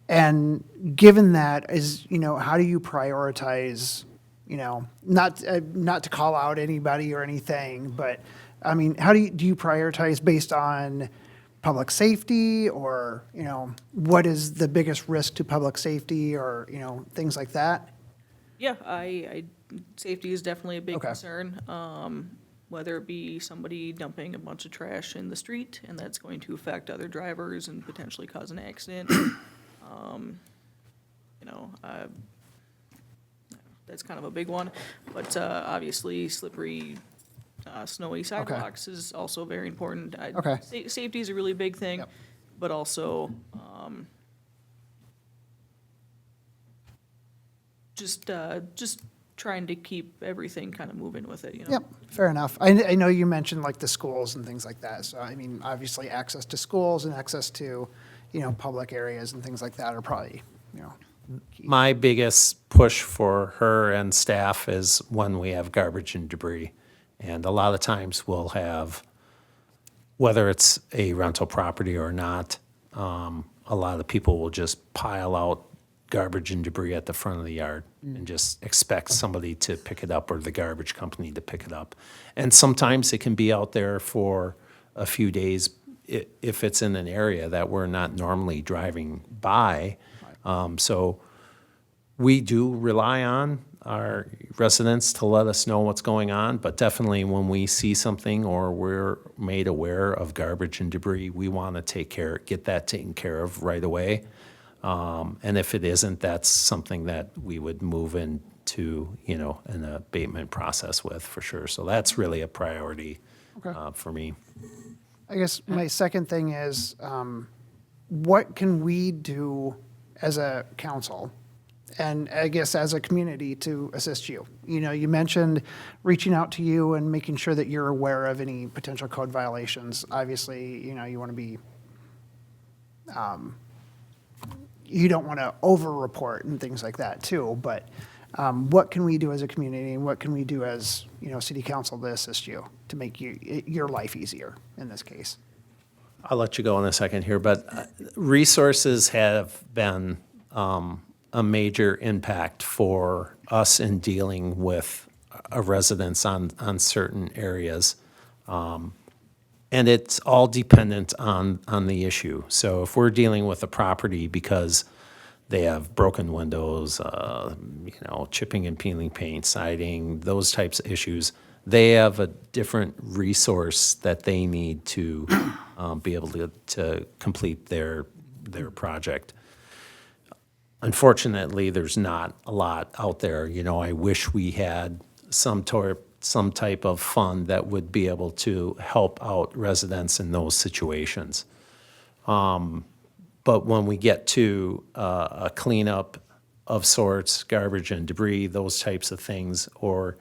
And given that, how do you prioritize, not to call out anybody or anything, but I mean, how do you prioritize based on public safety, or, what is the biggest risk to public safety, or, things like that? Yeah, safety is definitely a big Okay. concern. Whether it be somebody dumping a bunch of trash in the street, and that's going to affect other drivers and potentially cause an accident. That's kind of a big one. But obviously, slippery, snowy sidewalks is also very important. Okay. Safety is a really big thing, Yep. but also just trying to keep everything kind of moving with it, Yep, fair enough. I know you mentioned like the schools and things like that. So, I mean, obviously access to schools and access to, public areas and things like that are probably, key. My biggest push for her and staff is when we have garbage and debris. And a lot of times we'll have, whether it's a rental property or not, a lot of people will just pile out garbage and debris at the front of the yard and just expect somebody to pick it up, or the garbage company to pick it up. And sometimes it can be out there for a few days if it's in an area that we're not normally driving by. So we do rely on our residents to let us know what's going on, but definitely when we see something or we're made aware of garbage and debris, we want to get that taken care of right away. And if it isn't, that's something that we would move into, an abatement process with, for sure. So that's really a priority for me. I guess my second thing is, what can we do as a council, and I guess as a community, to assist you? You mentioned reaching out to you and making sure that you're aware of any potential code violations. Obviously, you want to be, you don't want to over-report and things like that too, but what can we do as a community, and what can we do as, city council to assist you, to make your life easier in this case? I'll let you go in a second here, but resources have been a major impact for us in dealing with a residence on certain areas. And it's all dependent on the issue. So if we're dealing with a property because they have broken windows, chipping and peeling paint, siding, those types of issues, they have a different resource that they need to be able to complete their project. Unfortunately, there's not a lot out there. I wish we had some type of fund that would be able to help out residents in those situations. But when we get to a cleanup of sorts, garbage and debris, those types of things, or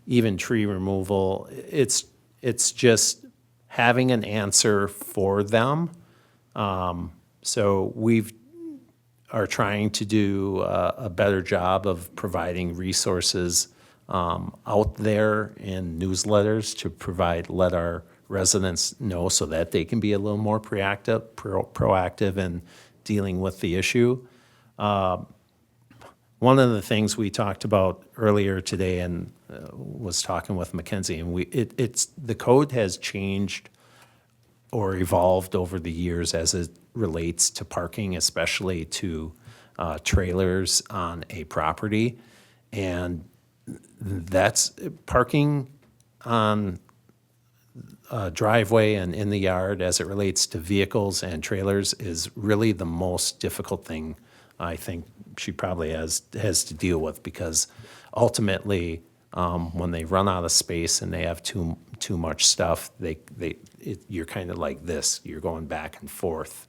even tree removal, it's just having an answer for them. So we are trying to do a better job of providing resources out there in newsletters to let our residents know so that they can be a little more proactive in dealing with the issue. One of the things we talked about earlier today and was talking with McKenzie, and the code has changed or evolved over the years as it relates to parking, especially to trailers on a property. And that's parking on a driveway and in the yard as it relates to vehicles and trailers is really the most difficult thing I think she probably has to deal with, because ultimately when they run out of space and they have too much stuff, you're kind of like this, you're going back and forth.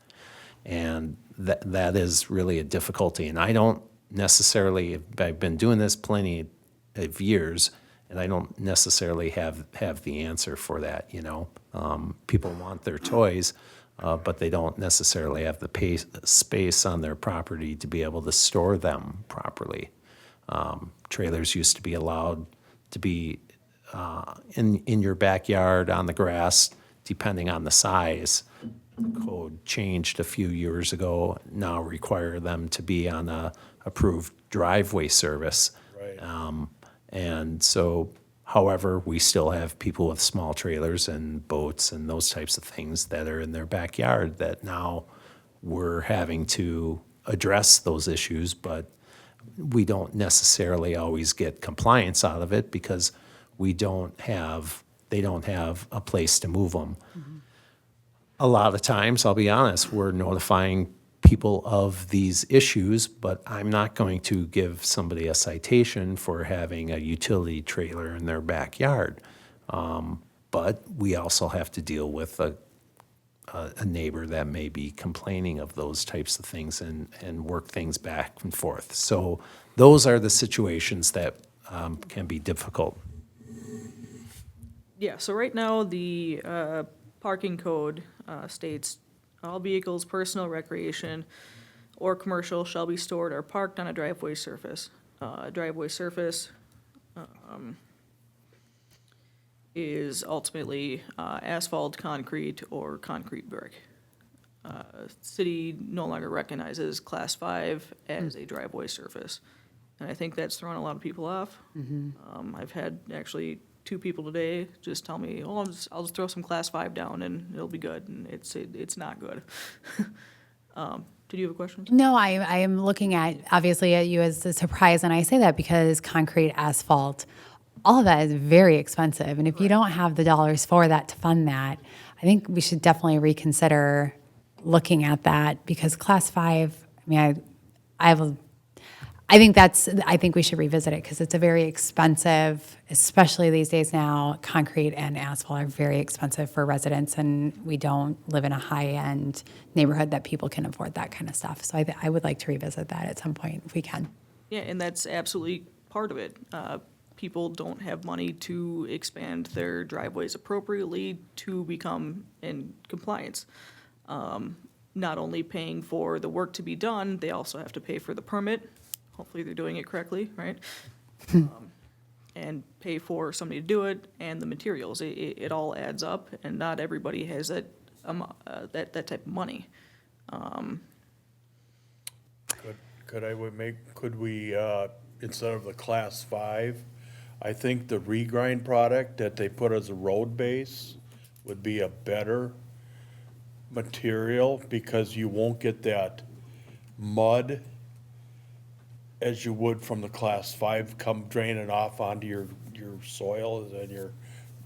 And that is really a difficulty. And I don't necessarily, I've been doing this plenty of years, and I don't necessarily have the answer for that, People want their toys, but they don't necessarily have the space on their property to be able to store them properly. Trailers used to be allowed to be in your backyard on the grass, depending on the size. The code changed a few years ago, now require them to be on a approved driveway service. Right. And so, however, we still have people with small trailers and boats and those types of things that are in their backyard that now we're having to address those issues, but we don't necessarily always get compliance out of it because they don't have a place to move them. Mm-hmm. A lot of times, I'll be honest, we're notifying people of these issues, but I'm not going to give somebody a citation for having a utility trailer in their backyard. But we also have to deal with a neighbor that may be complaining of those types of things and work things back and forth. So those are the situations that can be difficult. Yeah, so right now, the parking code states, all vehicles, personal, recreation, or commercial shall be stored or parked on a driveway surface. Driveway surface is ultimately asphalt, concrete, or concrete brick. City no longer recognizes Class 5 as a driveway surface, and I think that's thrown a lot of people off. I've had actually 2 people today just tell me, "Oh, I'll just throw some Class 5 down and it'll be good," and it's not good. Did you have a question? No, I am looking obviously at you as a surprise, and I say that because concrete, asphalt, all of that is very expensive, and if you don't have the dollars for that to fund that, I think we should definitely reconsider looking at that, because Class 5, I think we should revisit it because it's a very expensive, especially these days now, concrete and asphalt are very expensive for residents, and we don't live in a high-end neighborhood that people can afford that kind of stuff. So I would like to revisit that at some point if we can. Yeah, and that's absolutely part of it. People don't have money to expand their driveways appropriately to become in compliance. Not only paying for the work to be done, they also have to pay for the permit. Hopefully they're doing it correctly, right? And pay for somebody to do it and the materials. It all adds up, and not everybody has that type of money. could we, instead of the class 5, I think the regrind product that they put as a road base would be a better material because you won't get that mud as you would from the class 5 come draining off onto your soil and your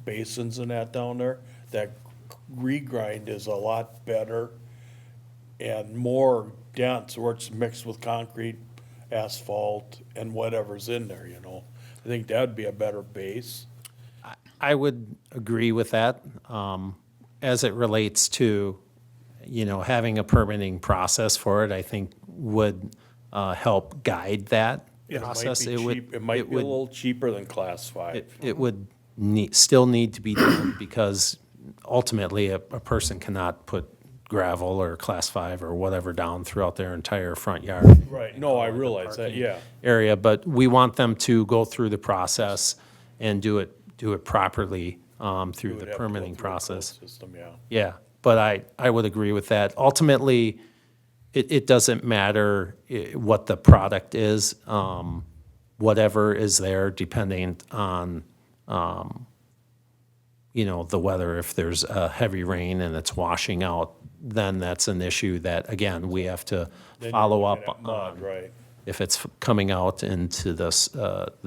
basins and that down there. That regrind is a lot better and more dense, where it's mixed with concrete, asphalt, and whatever's in there, you know. I think that'd be a better base. I would agree with that, as it relates to, having a permitting process for it, I think would help guide that process. It might be a little cheaper than class 5. It would still need to be done because ultimately a person cannot put gravel or class 5 or whatever down throughout their entire front yard. Right, no, I realize that, yeah. Area, but we want them to go through the process and do it properly through Would the have to go permitting through a code process. System, yeah. Yeah, but I would agree with that. Ultimately, it doesn't matter what the product is, whatever is there, depending on, the weather. If there's a heavy rain and it's washing out, then that's an issue that, again, we have to Then you're follow looking up at mud, on. right. If it's coming out into the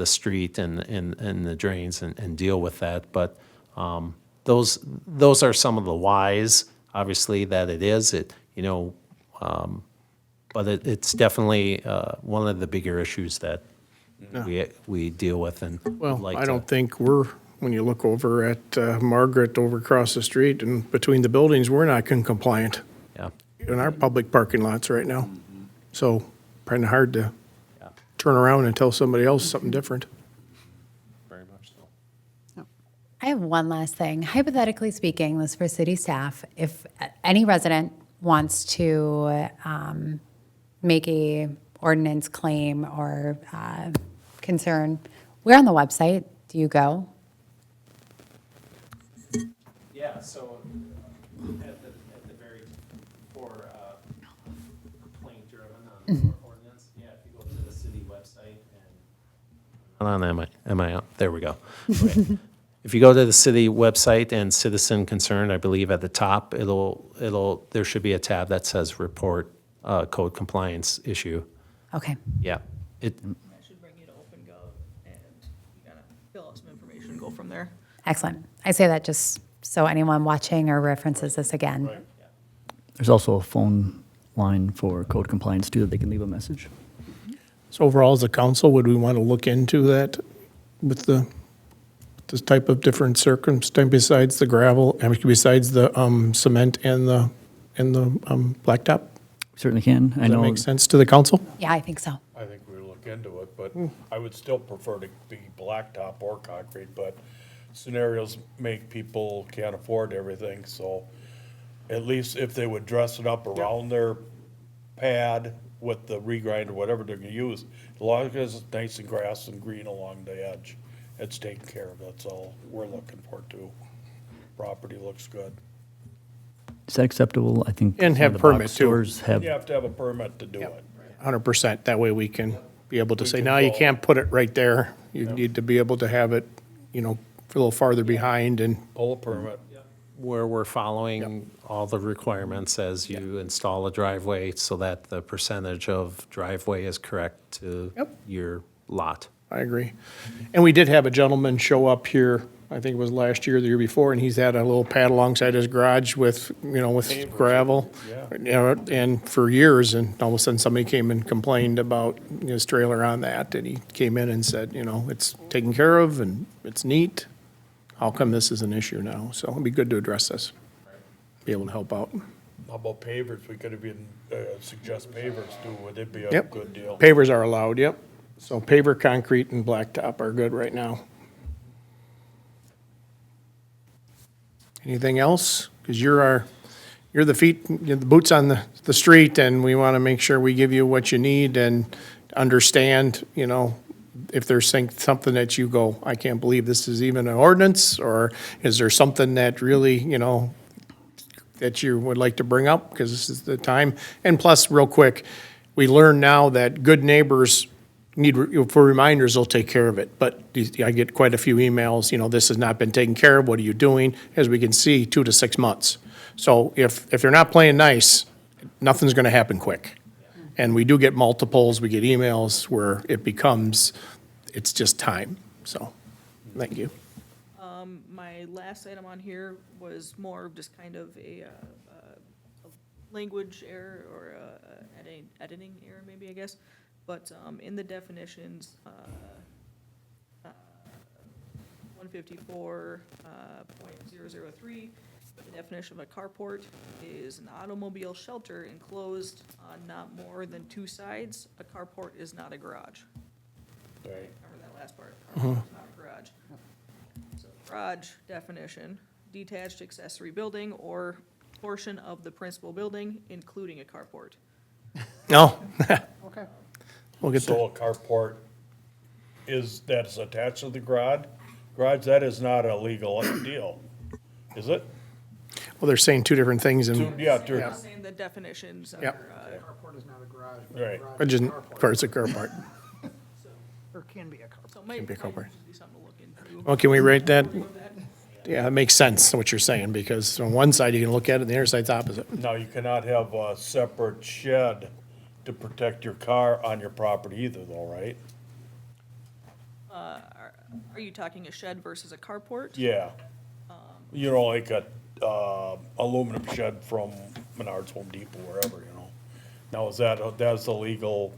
street and the drains and deal with that. But those are some of the whys, obviously, that it is. But it's definitely one of the bigger issues that we deal with and Well, like I don't think when you look over at Margaret over across the street and between the buildings, we're not compliant Yeah, in our public parking lots right now. So kind of hard to turn around and tell somebody else something different. very much so. I have one last thing. Hypothetically speaking, this is for city staff, if any resident wants to make a ordinance claim or concern, where on the website do you go? Yeah, so at the very, for complaint driven on ordinance, yeah, if you go to the city website and. Hold on, am I out? There we go. Okay. If you go to the city website and citizen concern, I believe at the top, there should be a tab that says report code compliance issue. Okay. Yeah. That should bring you to OpenGov, and you gotta fill out some information and go from there. Excellent. I say that just so anyone watching or references this again. There's also a phone line for code compliance too, that they can leave a message. So overall, as a council, would we want to look into that with this type of different circumstance besides the gravel, besides the cement and the blacktop? Certainly can. I Does that know. make sense to the council? Yeah, I think so. I think we look into it, but I would still prefer to be blacktop or concrete, but scenarios make people can't afford everything, so at least if they would dress it up around their pad with the regrind or whatever they're gonna use, as long as it's nice and grass and green along the edge, it's taken care of, that's all we're looking for too. Property looks good. Is that acceptable? I think. And some have of the box permit, too. stores have. You have to have a permit to do it. 100%. That way we can be able to We say, can no, you follow. can't put it right there. You need to be able to have it, a little farther behind and, Pull a permit. Where we're following all the requirements as you install a driveway so that the percentage of driveway is correct to Yep. your lot. I agree. And we did have a gentleman show up here, I think it was last year, or the year before, and he's had a little pad alongside his garage with, with gravel. And for years, and all of a sudden somebody came and complained about his trailer on that, and he came in and said, it's taken care of and it's neat. How come this is an issue now? So it'd be good to address this, be able to help out. How about pavers? We could have even, suggest pavers too, would it be a Yep. good deal? Pavers are allowed, yep. So paver, concrete, and blacktop are good right now. Anything else? Because you're the feet, you're the boots on the street, and we want to make sure we give you what you need and understand, if there's something that you go, I can't believe this is even an ordinance, or is there something that really, that you would like to bring up, because this is the time. And plus, real quick, we learn now that good neighbors need, for reminders, they'll take care of it. But I get quite a few emails, this has not been taken care of, what are you doing? As we can see, 2 to 6 months. So if they're not playing nice, nothing's gonna happen quick. And we do get multiples, we get emails where it becomes, it's just time, so, thank you. My last item on here was more of just kind of a language error or editing error, maybe, I guess. But in the definitions, 154.003, the definition of a carport is an automobile shelter enclosed on not more than 2 sides. A carport is not a garage. Right. Remember that last part? Carport is not a garage. So garage definition, detached accessory building or portion of the principal building, including a carport. No, Okay. we'll get So there. a carport that's attached to the garage? That is not a legal deal, is it? Well, they're saying 2 different things, and, Yeah, I'm saying the definitions Yep. under, Carport is not a garage. Right. but just, of course, a car part. Or can be a carport. so might be a carport. be something to look into. Well, can we rate that? Yeah, it makes sense, what you're saying, because on one side you can look at it, and the other side's opposite. Now, you cannot have a separate shed to protect your car on your property either, though, right? Are you talking a shed versus a carport? Yeah. Like a aluminum shed from Menards, Home Depot, wherever, Now, that's a legal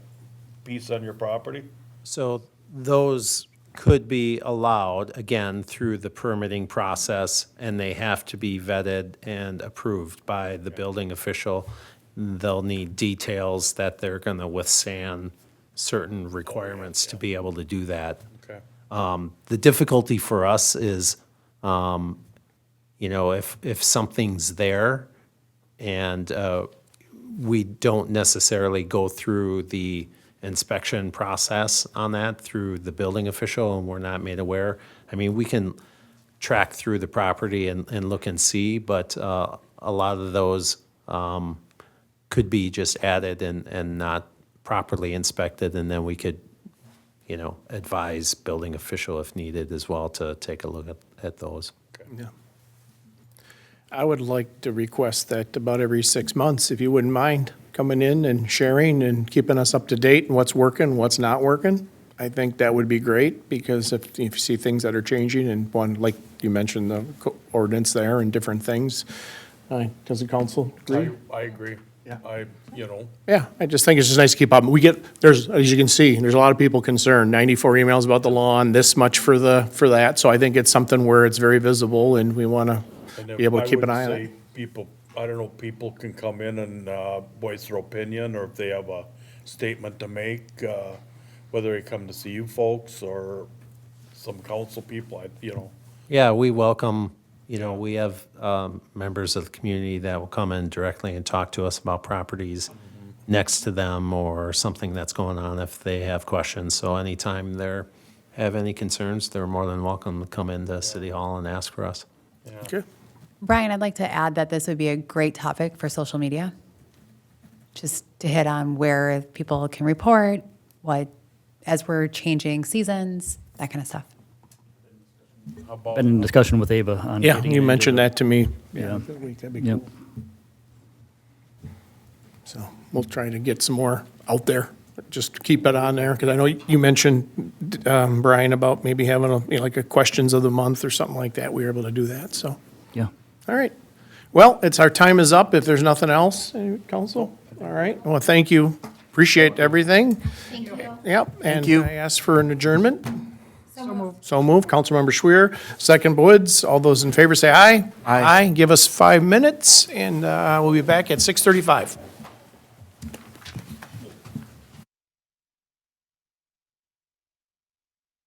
piece on your property? So those could be allowed, again, through the permitting process, and they have to be vetted and approved by the building official. They'll need details that they're going to withstand certain requirements to be able to do that. Okay. The difficulty for us is, if something's there and we don't necessarily go through the inspection process on that through the building official and we're not made aware. I mean, we can track through the property and look and see, but a lot of those could be just added and not properly inspected, and then we could, advise building official if needed as well to take a look at those. Yeah. I would like to request that about every 6 months, if you wouldn't mind, coming in and sharing and keeping us up to date and what's working, what's not working. I think that would be great, because if you see things that are changing, and one, like you mentioned, the ordinance there and different things, does the council agree? I agree. Yeah. Yeah. I just think it's just nice to keep up. There's, as you can see, there's a lot of people concerned, 94 emails about the lawn, this much for that. So I think it's something where it's very visible, and we want to be able to keep an eye on it. People can come in and voice their opinion, or if they have a statement to make, whether they come to see you folks or some council people, Yeah, we welcome, we have members of the community that will come in directly and talk to us about properties next to them or something that's going on if they have questions. So anytime they have any concerns, they're more than welcome to come into City Hall and ask for us. Okay. Brian, I'd like to add that this would be a great topic for social media, just to hit on where people can report, as we're changing seasons, that kind of stuff. How about, Been in discussion with Ava on. Yeah, getting you into mentioned the- that to me. Yeah. That'd be Yep. cool. So we'll try to get some more out there, just to keep it on there, because I know you mentioned, Brian, about maybe having a questions of the month or something like that. We were able to do that, so. Yeah. All right. Well, our time is up. If there's nothing else, council? All right. Well, thank you. Appreciate everything. Thank you. Yep. And you. I ask for an adjournment. So moved. Councilmember Schweer, second Woods. All those in favor say aye. Aye. Give us 5 minutes, and we'll be back at 6:35.